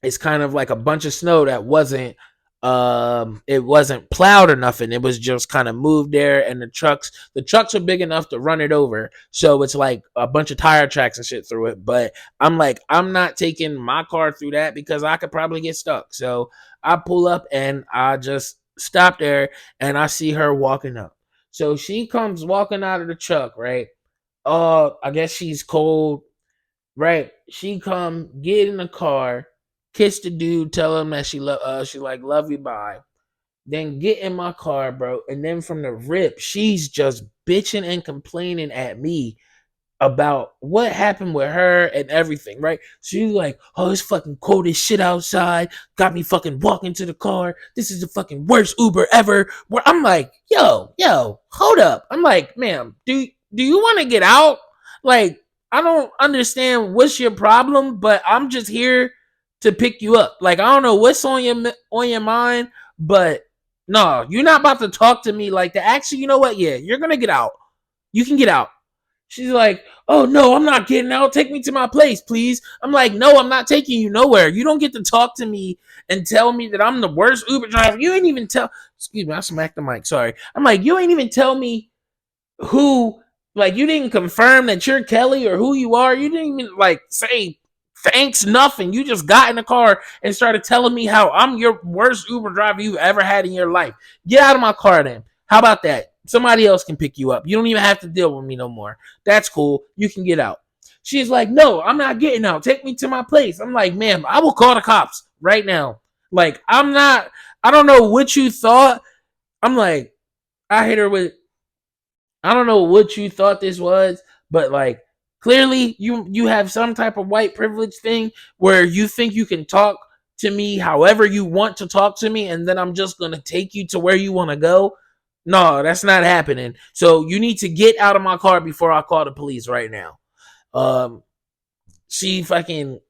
it's kind of like a bunch of snow that wasn't plowed or nothing. It was just kind of moved there, and the trucks are big enough to run it over. So it's like a bunch of tire tracks and shit through it. But I'm like, I'm not taking my car through that because I could probably get stuck. So I pull up and I just stop there, and I see her walking up. So she comes walking out of the truck, right? I guess she's cold. Right. She come get in the car, kiss the dude, tell him that she like love you, bye. Then get in my car, bro. And then from the rip, she's just bitching and complaining at me about what happened with her and everything, right? She's like, oh, it's fucking cold as shit outside. Got me fucking walking to the car. This is the fucking worst Uber ever. Where I'm like, yo, hold up. I'm like, ma'am, do you want to get out? Like, I don't understand what's your problem, but I'm just here to pick you up. Like, I don't know what's on your mind, but no, you're not about to talk to me like that. Actually, you know what? Yeah, you're gonna get out. You can get out. She's like, oh no, I'm not getting out. Take me to my place, please. I'm like, no, I'm not taking you nowhere. You don't get to talk to me and tell me that I'm the worst Uber driver. You ain't even tell. Excuse me, I smacked the mic. Sorry. I'm like, you ain't even tell me who. Like, you didn't confirm that you're Kelly or who you are. You didn't even like say thanks, nothing. You just got in the car and started telling me how I'm your worst Uber driver you've ever had in your life. Get out of my car then. How about that? Somebody else can pick you up. You don't even have to deal with me no more. That's cool. You can get out. She's like, no, I'm not getting out. Take me to my place. I'm like, ma'am, I will call the cops right now. Like, I don't know what you thought. I'm like, I hit her with, I don't know what you thought this was, but like, clearly you have some type of white privilege thing where you think you can talk to me however you want to talk to me, and then I'm just gonna take you to where you want to go. No, that's not happening. So you need to get out of my car before I call the police right now. Um, she fucking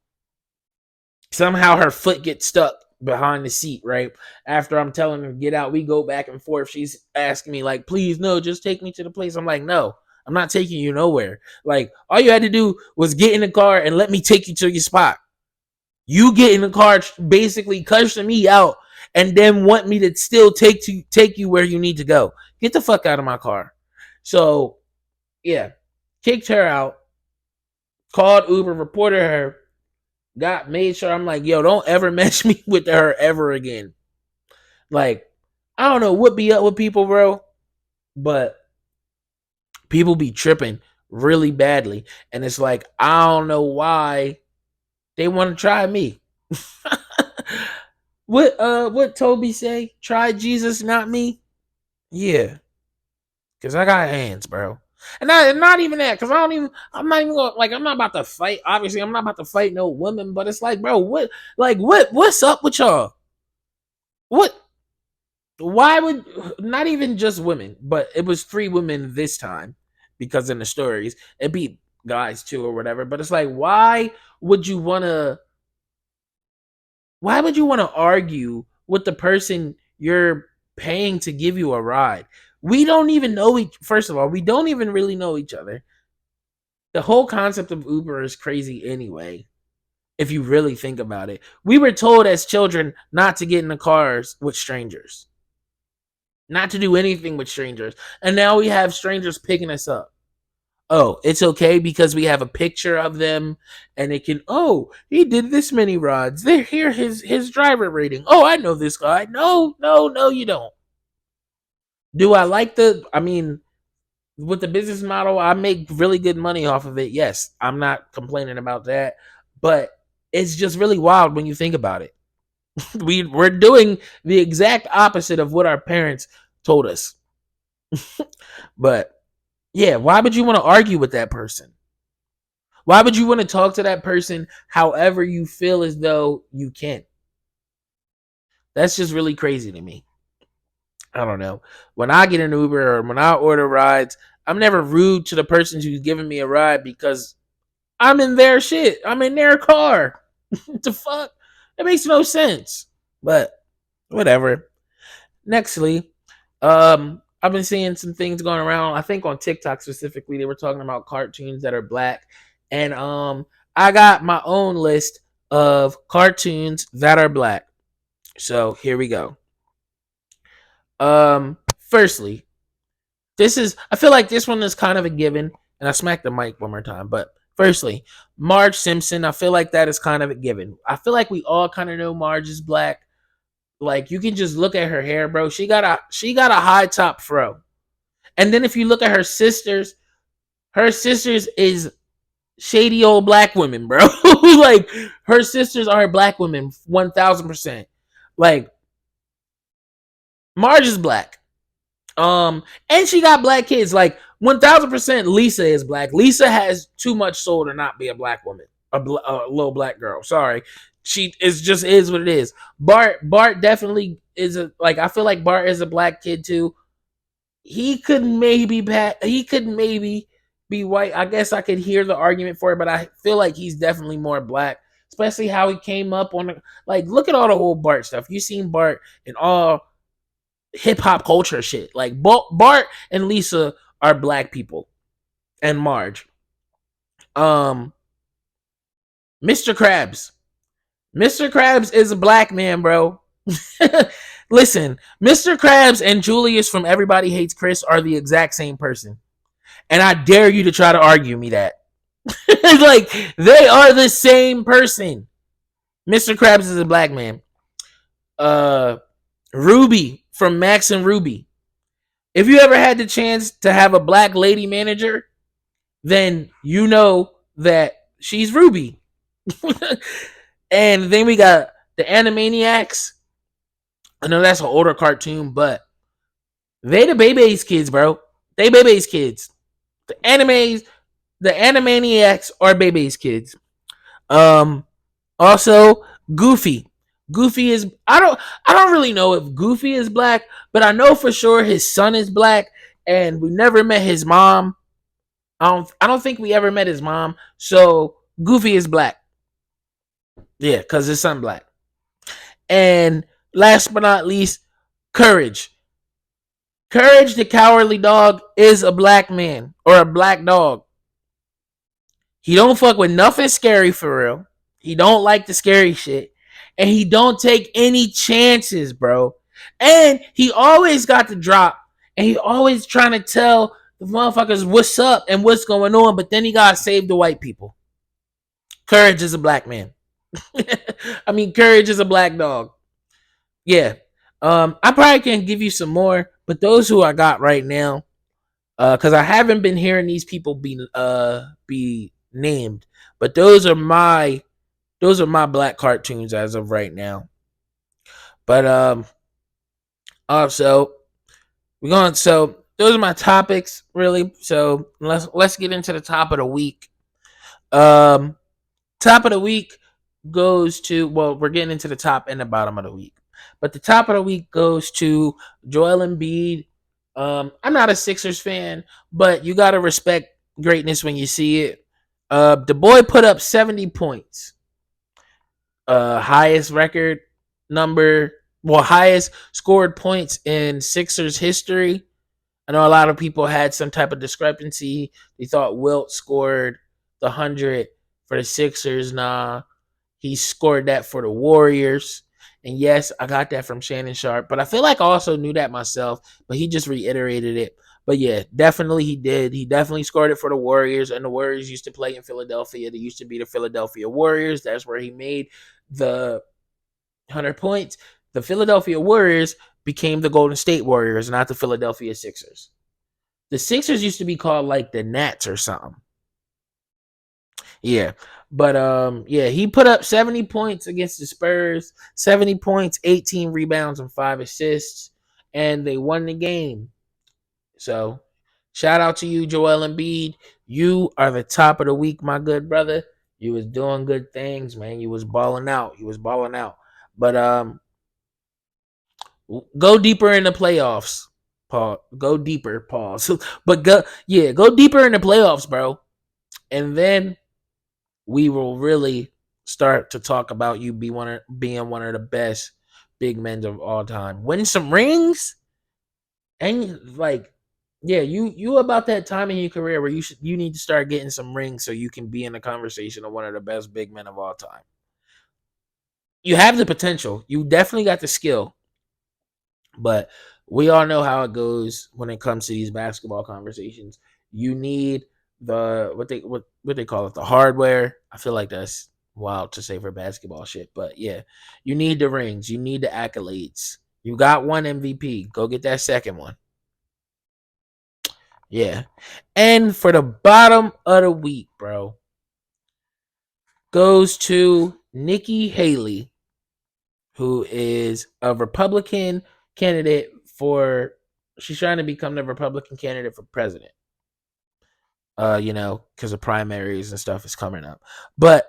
somehow her foot gets stuck behind the seat, right? After I'm telling her to get out, we go back and forth. She's asking me, like, please, no, just take me to the place. I'm like, no, I'm not taking you nowhere. Like, all you had to do was get in the car and let me take you to your spot. You get in the car, basically cussing me out, and then want me to still take you where you need to go. Get the fuck out of my car. So, yeah, kicked her out, called Uber, reported her, made sure I'm like, yo, don't ever match me with her ever again. Like, I don't know what be up with people, bro, but people be tripping really badly. And it's like, I don't know why they want to try me. What Toby say? Try Jesus, not me? Yeah. Cause I got hands, bro. And not even that, cause I'm not even gonna, like, I'm not about to fight. Obviously, I'm not about to fight no woman, but it's like, bro, what's up with y'all? What why would, not even just women, but it was 3 women this time, because in the stories it be guys too or whatever. But it's like, would you wanna why would you want to argue with the person you're paying to give you a ride? We don't even know each First of all, we don't even really know each other. The whole concept of Uber is crazy anyway, if you really think about it. We were told as children not to get in the cars with strangers, not to do anything with strangers. And now we have strangers picking us up. Oh, it's okay because we have a picture of them, and it can, oh, he did this many rides. They're here, his driver rating. Oh, I know this guy. No, you don't. Do I like I mean, with the business model, I make really good money off of it. Yes, I'm not complaining about that. But it's just really wild when you think about it. We're doing the exact opposite of what our parents told us. But yeah, why would you want to argue with that person? Why would you want to talk to that person however you feel as though you can? That's just really crazy to me. I don't know. When I get an Uber or when I order rides, I'm never rude to the person who's giving me a ride because I'm in their shit. I'm in their car. What the fuck? It makes no sense. But whatever. Nextly, I've been seeing some things going around. I think on TikTok specifically, they were talking about cartoons that are black, and I got my own list of cartoons that are black. So here we go. Firstly, this is I feel like this one is kind of a given, and I smacked the mic one more time. But firstly, Marge Simpson, I feel like that is kind of a given. I feel like we all kind of know Marge is black. Like you can just look at her hair, bro. She got a high top fro. And then if you look at her sisters is shady old black women, bro. Like her sisters are black women, 1000%. Like Marge is black. And she got black kids. Like 1000%, Lisa is black. Lisa has too much soul to not be a black woman, a little black girl. Sorry, she is just is what it is. Bart definitely is a like. I feel like Bart is a black kid too. He could maybe be white. I guess I could hear the argument for it, but I feel like he's definitely more black. Especially how he came up on the like. Look at all the old Bart stuff. You seen Bart in all hip hop culture shit. Like Bart and Lisa are black people, and Marge. Um, Mr. Krabs. Mr. Krabs is a black man, bro. Listen, Mr. Krabs and Julius from Everybody Hates Chris are the exact same person. And I dare you to try to argue me that. Like, they are the same person. Mr. Krabs is a black man. Ruby from Max and Ruby. If you ever had the chance to have a black lady manager, then you know that she's Ruby. And then we got the Animaniacs. I know that's an older cartoon, but they the Bebe's kids, bro. They Bebe's kids. The Animaniacs are Bebe's kids. Um, Also Goofy. Goofy is I don't really know if Goofy is black, but I know for sure his son is black, and we never met his mom. I don't think we ever met his mom. So Goofy is black. Yeah, because his son black. And last but not least, Courage. Courage the Cowardly Dog is a black man or a black dog. He don't fuck with nothing scary for real. He don't like the scary shit. And he don't take any chances, bro. And he always got the drop. And he always trying to tell the motherfuckers what's up and what's going on. But then he gotta save the white people. Courage is a black man. I mean, Courage is a black dog. Yeah. I probably can give you some more, but those who I got right now, because I haven't been hearing these people be named, but those are my black cartoons as of right now. But also we're going so those are my topics really. So let's get into the top of the week. Um Top of the week goes to we're getting into the top and the bottom of the week. But the top of the week goes to Joel Embiid. I'm not a Sixers fan, but you gotta respect greatness when you see it. The boy put up 70 points. Highest record number, highest scored points in Sixers history. I know a lot of people had some type of discrepancy. They thought Wilt scored the 100 for the Sixers. Nah, he scored that for the Warriors. And yes, I got that from Shannon Sharp, but I feel like I also knew that myself, but he just reiterated it. But yeah, definitely he did. He definitely scored it for the Warriors, and the Warriors used to play in Philadelphia. They used to be the Philadelphia Warriors. That's where he made the 100 points. The Philadelphia Warriors became the Golden State Warriors, not the Philadelphia Sixers. The Sixers used to be called like the Nats or something. Yeah. But yeah, he put up 70 points against the Spurs, 70 points, 18 rebounds and 5 assists, and they won the game. So, Shout out to you, Joel Embiid. You are the top of the week, my good brother. You was doing good things, man. You was balling out. You was balling out. But go deeper in the playoffs. Paul. Go deeper, pause. But go deeper in the playoffs, bro. And then we will really start to talk about you being one of the best big men of all time. Win some rings, and like, yeah, you about that time in your career where you need to start getting some rings so you can be in the conversation of one of the best big men of all time. You have the potential. You definitely got the skill. But we all know how it goes when it comes to these basketball conversations. You need what they call it, the hardware. I feel like that's wild to say for basketball shit, but yeah, you need the rings, you need the accolades. You got one MVP, go get that second one. Yeah. And for the bottom of the week, bro, goes to Nikki Haley, who is a Republican candidate for she's trying to become the Republican candidate for president. Because the primaries and stuff is coming up. But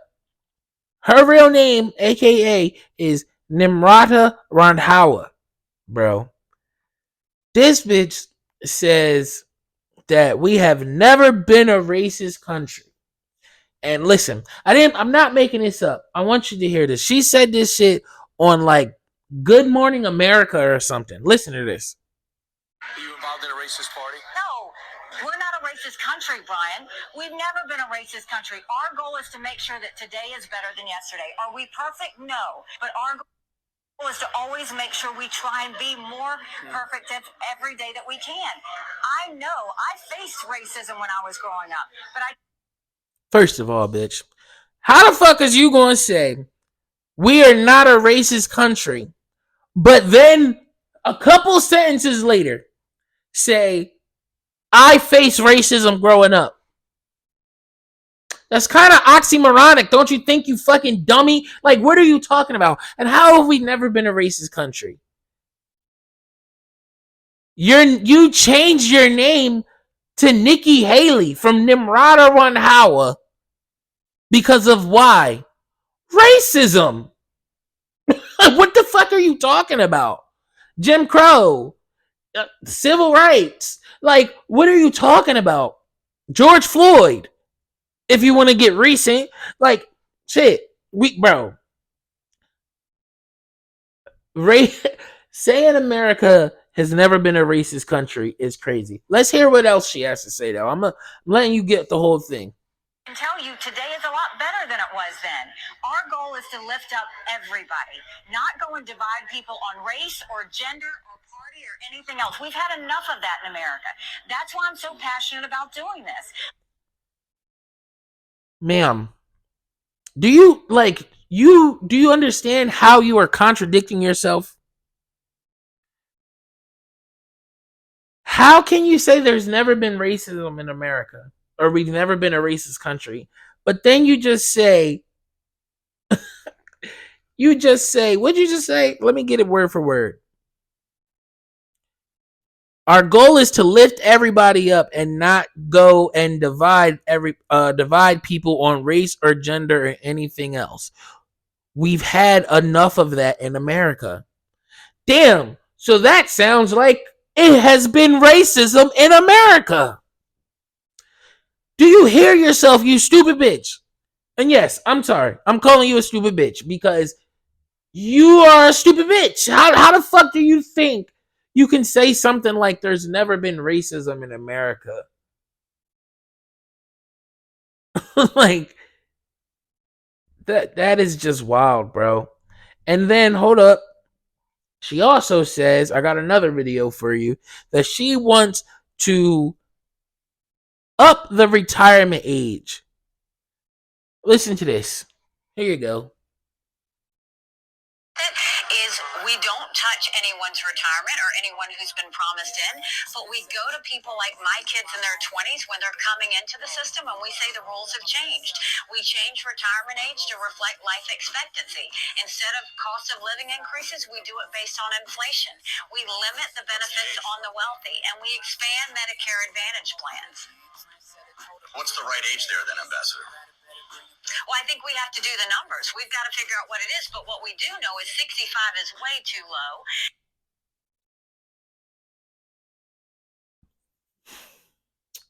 her real name, aka, is Nimrata Randhawa, bro. This bitch says that we have never been a racist country. And listen, I'm not making this up. I want you to hear this. She said this shit on like Good Morning America or something. Listen to this. Are you involved in a racist party? No, we're not a racist country, Brian. We've never been a racist country. Our goal is to make sure that today is better than yesterday. Are we perfect? No. But our goal is to always make sure we try and be more perfect every day that we can. I know I faced racism when I was growing up, but First of all, bitch, how the fuck is you going to say we are not a racist country, but then a couple sentences later say I faced racism growing up? That's kind of oxymoronic, don't you think, you fucking dummy? Like, what are you talking about? And how have we never been a racist country? You changed your name to Nikki Haley from Nimrata Randhawa because of why? Racism. What the fuck are you talking about? Jim Crow, civil rights. Like, what are you talking about? George Floyd. If you want to get recent, like, shit, bro. Saying America has never been a racist country is crazy. Let's hear what else she has to say, though. I'm letting you get the whole thing. I can tell you today is a lot better than it was then. Our goal is to lift up everybody, not go and divide people on race or gender or party or anything else. We've had enough of that in America. That's why I'm so passionate about doing this. Ma'am, do you understand how you are contradicting yourself? How can you say there's never been racism in America, or we've never been a racist country, but then you just say what'd you just say? Let me get it word for word. Our goal is to lift everybody up and not go and divide people on race or gender or anything else. We've had enough of that in America. Damn. So that sounds like it has been racism in America. Do you hear yourself, you stupid bitch? And yes, I'm sorry. I'm calling you a stupid bitch because you are a stupid bitch. How the fuck do you think you can say something like there's never been racism in America? Like, that is just wild, bro. And then hold up. She also says, I got another video for you, that she wants to up the retirement age. Listen to this. Here you go. Is we don't don't touch anyone's retirement or anyone who's been promised in, but we go to people like my kids in their 20s when they're coming into the system and we say the rules have changed. We change retirement age to reflect life expectancy. Instead of cost of living increases, we do it based on inflation. We limit the benefits on the wealthy and we expand Medicare Advantage plans. What's the right age there then, Ambassador? Well, I think we have to do the numbers. We've got to figure out what it is. But what we do know is 65 is way too low.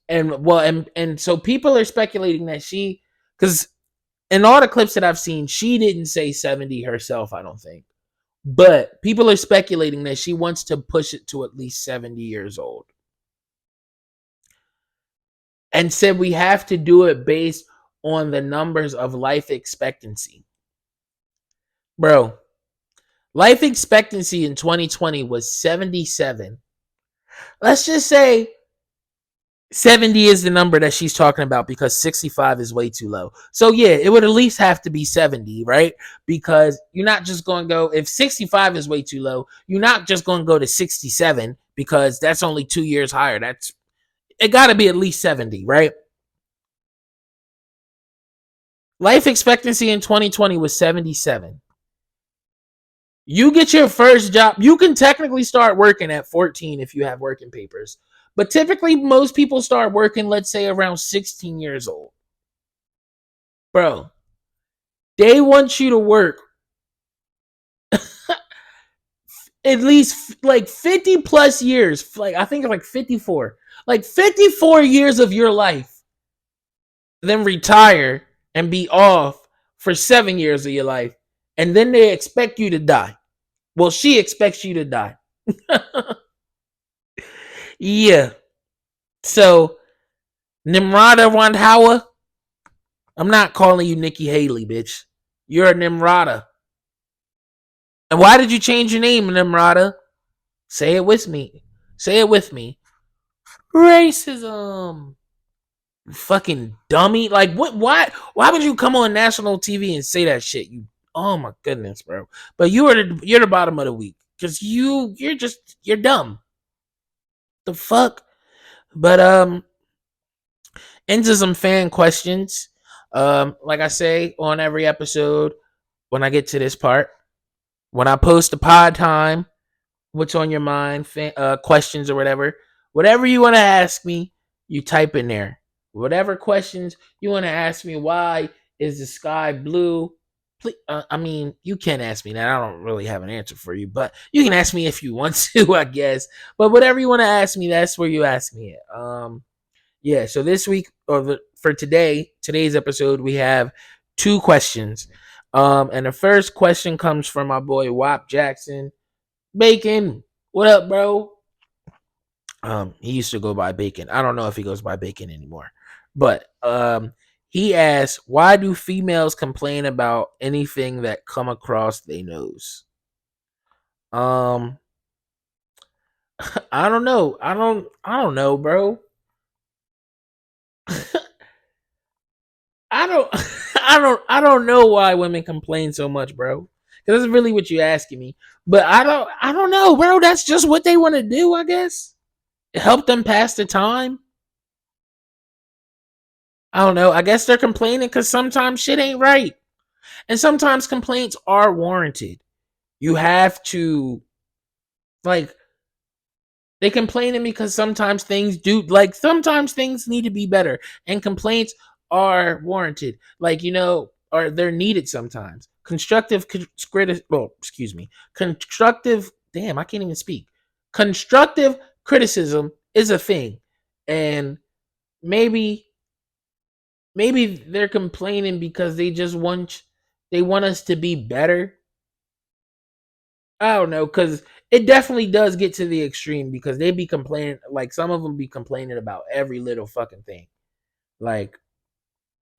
And well, and so people are speculating that she, because in all the clips that I've seen, she didn't say 70 herself, I don't think. But people are speculating that she wants to push it to at least 70 years old. And said we have to do it based on the numbers of life expectancy. Bro, life expectancy in 2020 was 77. Let's just say 70 is the number that she's talking about because 65 is way too low. So yeah, it would at least have to be 70, right? Because you're not just going to go, if 65 is way too low, you're not just going to go to 67 because that's only 2 years higher. It got to be at least 70, right? Life expectancy in 2020 was 77. You get your first job. You can technically start working at 14 if you have working papers. But typically, most people start working, let's say, around 16 years old. Bro, they want you to work at least like 50 plus years. Like, I think like 54. Like 54 years of your life. Then retire and be off for 7 years of your life. And then they expect you to die. Well, she expects you to die. Yeah. So, Nimrata Randhawa, I'm not calling you Nikki Haley, bitch. You're a Nimrata. And why did you change your name, Nimrata? Say it with me. Say it with me. Racism. Fucking dummy. Like, what? Why would you come on national TV and say that shit? Oh my goodness, bro. But you're the bottom of the week because you're dumb. The fuck. But into some fan questions. Like I say on every episode, when I get to this part, when I post the pod time, what's on your mind, questions or whatever you want to ask me, you type in there. Whatever questions you want to ask me, why is the sky blue? Please, I mean, you can ask me that. I don't really have an answer for you, but you can ask me if you want to, I guess. But whatever you want to ask me, that's where you ask me it. Yeah, so this week, or for today's episode, we have 2 questions. And the first question comes from my boy Wap Jackson. Bacon, what up, bro? He used to go by Bacon. I don't know if he goes by Bacon anymore. But he asked, why do females complain about anything that come across their nose? I don't know. I don't know, bro. I don't I don't know why women complain so much, bro. Because that's really what you're asking me. But I don't know, bro. That's just what they want to do, I guess. Help them pass the time. I don't know. I guess they're complaining because sometimes shit ain't right. And sometimes complaints are warranted. You have to, like, they complaining because sometimes things need to be better. And complaints are warranted. Like, or they're needed sometimes. Constructive damn, I can't even speak. Constructive criticism is a thing. And maybe they're complaining because they want us to be better. I don't know, because it definitely does get to the extreme because they be complaining, like some of them be complaining about every little fucking thing. Like,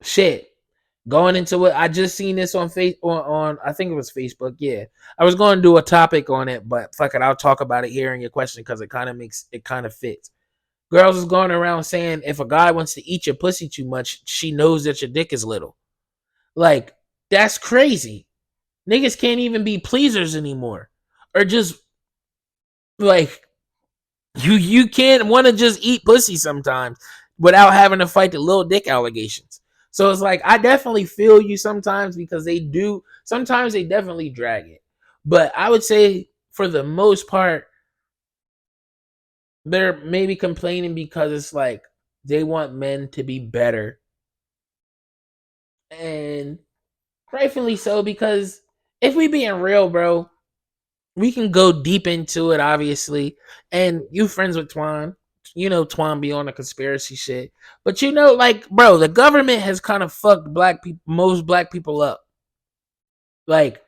shit. Going into it, I just seen this on I think it was Facebook. Yeah, I was going to do a topic on it, but fuck it, I'll talk about it here in your question because it kind of fits. Girls is going around saying if a guy wants to eat your pussy too much, she knows that your dick is little. Like, that's crazy. Niggas can't even be pleasers anymore. or just like you can't want to just eat pussy sometimes without having to fight the little dick allegations. So it's like I definitely feel you sometimes because they do sometimes they definitely drag it. But I would say for the most part, they're maybe complaining because it's like they want men to be better. And rightfully so, because if we being real, bro, we can go deep into it, obviously. And you friends with Twan. You know Twan be on the conspiracy shit. But you know, like, bro, the government has kind of fucked black people, most black people up. Like,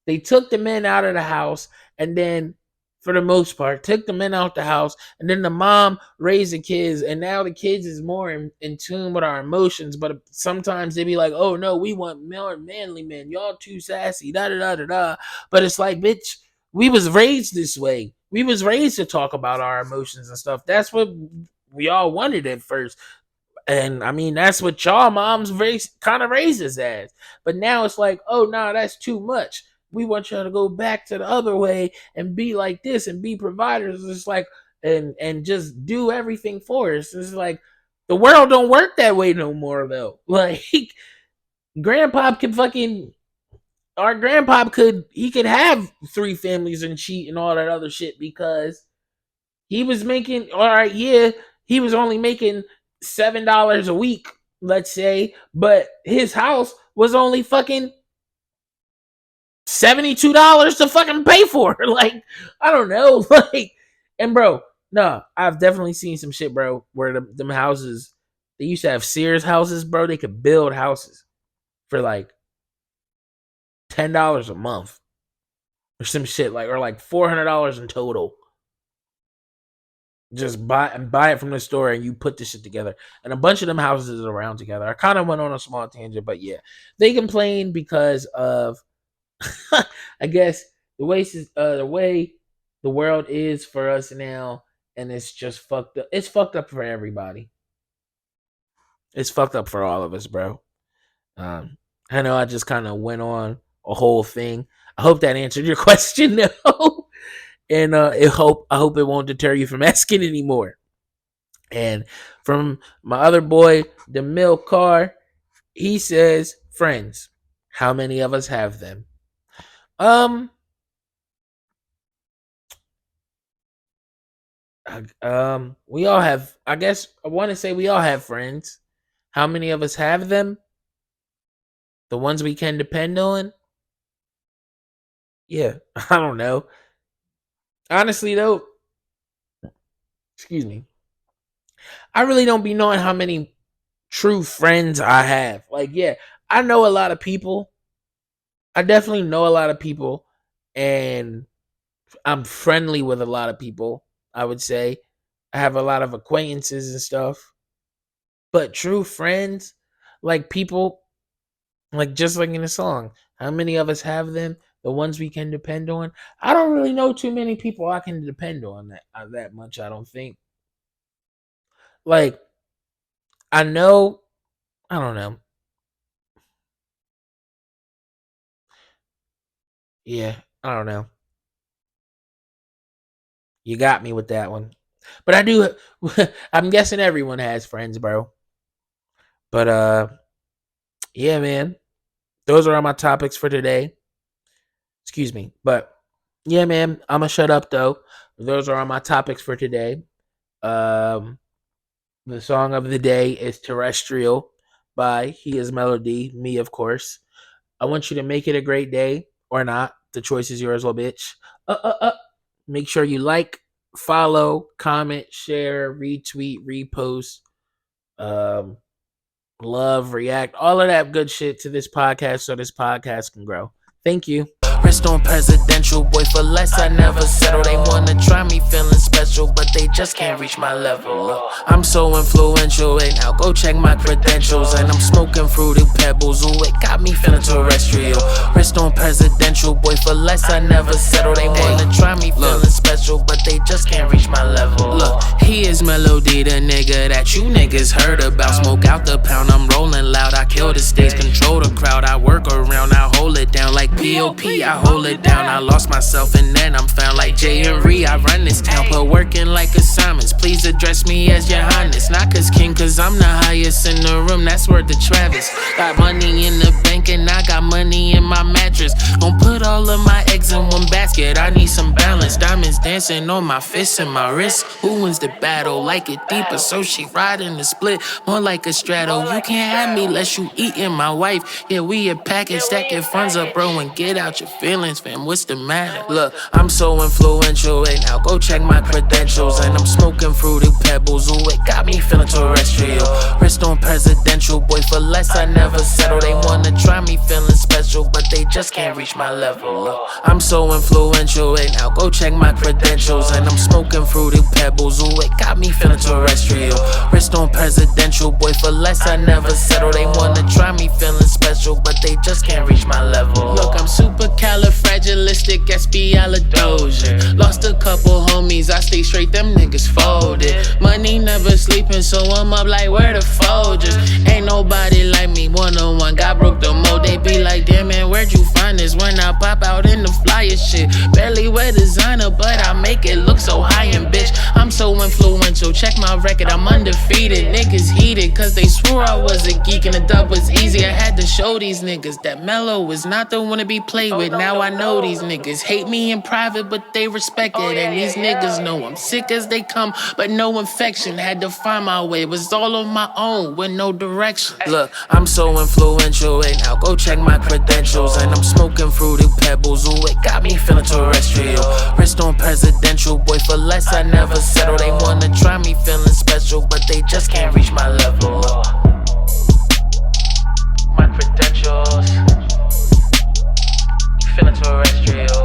they took the men out of the house and then, for the most part, took the men out the house and then the mom raised the kids and now the kids is more in tune with our emotions. But sometimes they be like, oh no, we want more manly men. Y'all too sassy, da da da da da. But it's like, bitch, we was raised this way. We was raised to talk about our emotions and stuff. That's what we all wanted at first. And I mean, that's what y'all moms kind of raised us as. But now it's like, oh, no, that's too much. We want y'all to go back to the other way and be like this and be providers. It's like, and just do everything for us. It's like, the world don't work that way no more, though. Like, grandpa could fucking, our grandpa he could have 3 families and cheat and all that other shit because he was making, all right, yeah, he was only making $7 a week, let's say, but his house was only fucking $72 to fucking pay for. Like, I don't know. Like, and bro, no, I've definitely seen some shit, bro, where them houses, they used to have Sears houses, bro. They could build houses for like $10 a month or some shit, like, or like $400 in total. Just buy it from the store and you put this shit together. And a bunch of them houses are around together. I kind of went on a small tangent, but yeah, they complain because of, I guess the way the world is for us now, and it's just fucked up. It's fucked up for everybody. It's fucked up for all of us, bro. I know I just kind of went on a whole thing. I hope that answered your question, though. And I hope it won't deter you from asking anymore. And from my other boy, the milk car, he says, friends, how many of us have them? We all have, I guess I want to say we all have friends. How many of us have them? The ones we can depend on? Yeah, I don't know. Honestly though, excuse me. I really don't be knowing how many true friends I have. Like, yeah, I know a lot of people. I definitely know a lot of people, and I'm friendly with a lot of people, I would say. I have a lot of acquaintances and stuff. But true friends, like people, like just like in a song, how many of us have them? The ones we can depend on. I don't really know too many people I can depend on that much. I don't think. Like I know, I don't know. Yeah, I don't know. You got me with that one. But I do. I'm guessing everyone has friends, bro. But yeah, man. Those are all my topics for today. Excuse me. But yeah, man, I'ma shut up though. Those are all my topics for today. Um the song of the day is Terrestrial by HeIsMellowD, me of course. I want you to make it a great day or not. The choice is yours, little bitch. Make sure you like, follow, comment, share, retweet, repost, um, love, react, all of that good shit to this podcast so this podcast can grow. Thank you. Rest on presidential, boy, for less I never settle. They wanna try me feeling special, but they just can't reach my level. Look, I'm so influential, and now go check my credentials. And I'm smoking fruity pebbles, ooh, it got me feeling terrestrial. Rest on presidential, boy, for less I never settle. They wanna try me feeling special, but they just can't reach my level. Look, HeIsMellowD, the nigga that you niggas heard about. Smoke out the pound, I'm rolling loud, I kill the stage, control the crowd, I work around, I hold hold it down like P.O.P. I hold it down. I lost myself and then I'm found like J and Ree. I run this town, put work in like assignments. Please address me as your highness. Not cause king, cause I'm the highest in the room. That's word to Travis. Got money in the bank and I got money in my mattress. Don't put all of my eggs in one basket. I need some balance. Diamonds dancing on my fists and my wrists. Who wins the battle? Like it deeper, so she riding the split. More like a straddle. You can't have me unless you eatin' my wife. Yeah, we a package, stacking funds up, bro, and get out your feelings, fam. What's the matter? Look, I'm so influential, and now go check my credentials. And I'm smoking fruity pebbles. Ooh, it got me feeling terrestrial. Wrist on presidential, boy, for less I never settle. They wanna try me feeling special, but they just can't reach my level. Look, I'm so influential, and now go check my credentials. And I'm smoking fruity pebbles. Ooh, it got me feeling terrestrial. Wrist on presidential, boy, for less I never settle. They wanna try me feeling special, but they just can't reach my level. Look, I'm supercalifragilisticexpialidocious. Lost a couple homies, I stay straight, them niggas folded. Money never sleeping, so I'm up like where the Folgers. Ain't nobody like me, one-on-one, got broke the mold. They be like, damn man, where'd you find this? When I pop out in the flyer shit. Barely wear designer, but I make it look so high and bitch. I'm so influential, check my record, I'm undefeated. Niggas heated, cause they swore I was a geek and the dub was easy. I had to show these niggas that Mellow is not the one to be played with. Now I know these niggas hate me in private, but they respect it. And these niggas know I'm sick as they come, but no infection. Had to find my way, was all on my own with no direction. Look, I'm so influential, and now go check my credentials. And I'm smoking fruity pebbles. Ooh, it got me feeling terrestrial. Wrist on presidential, boy, for less I never settle. They wanna try me feeling special, but they just can't reach my level. My credentials, feeling terrestrial.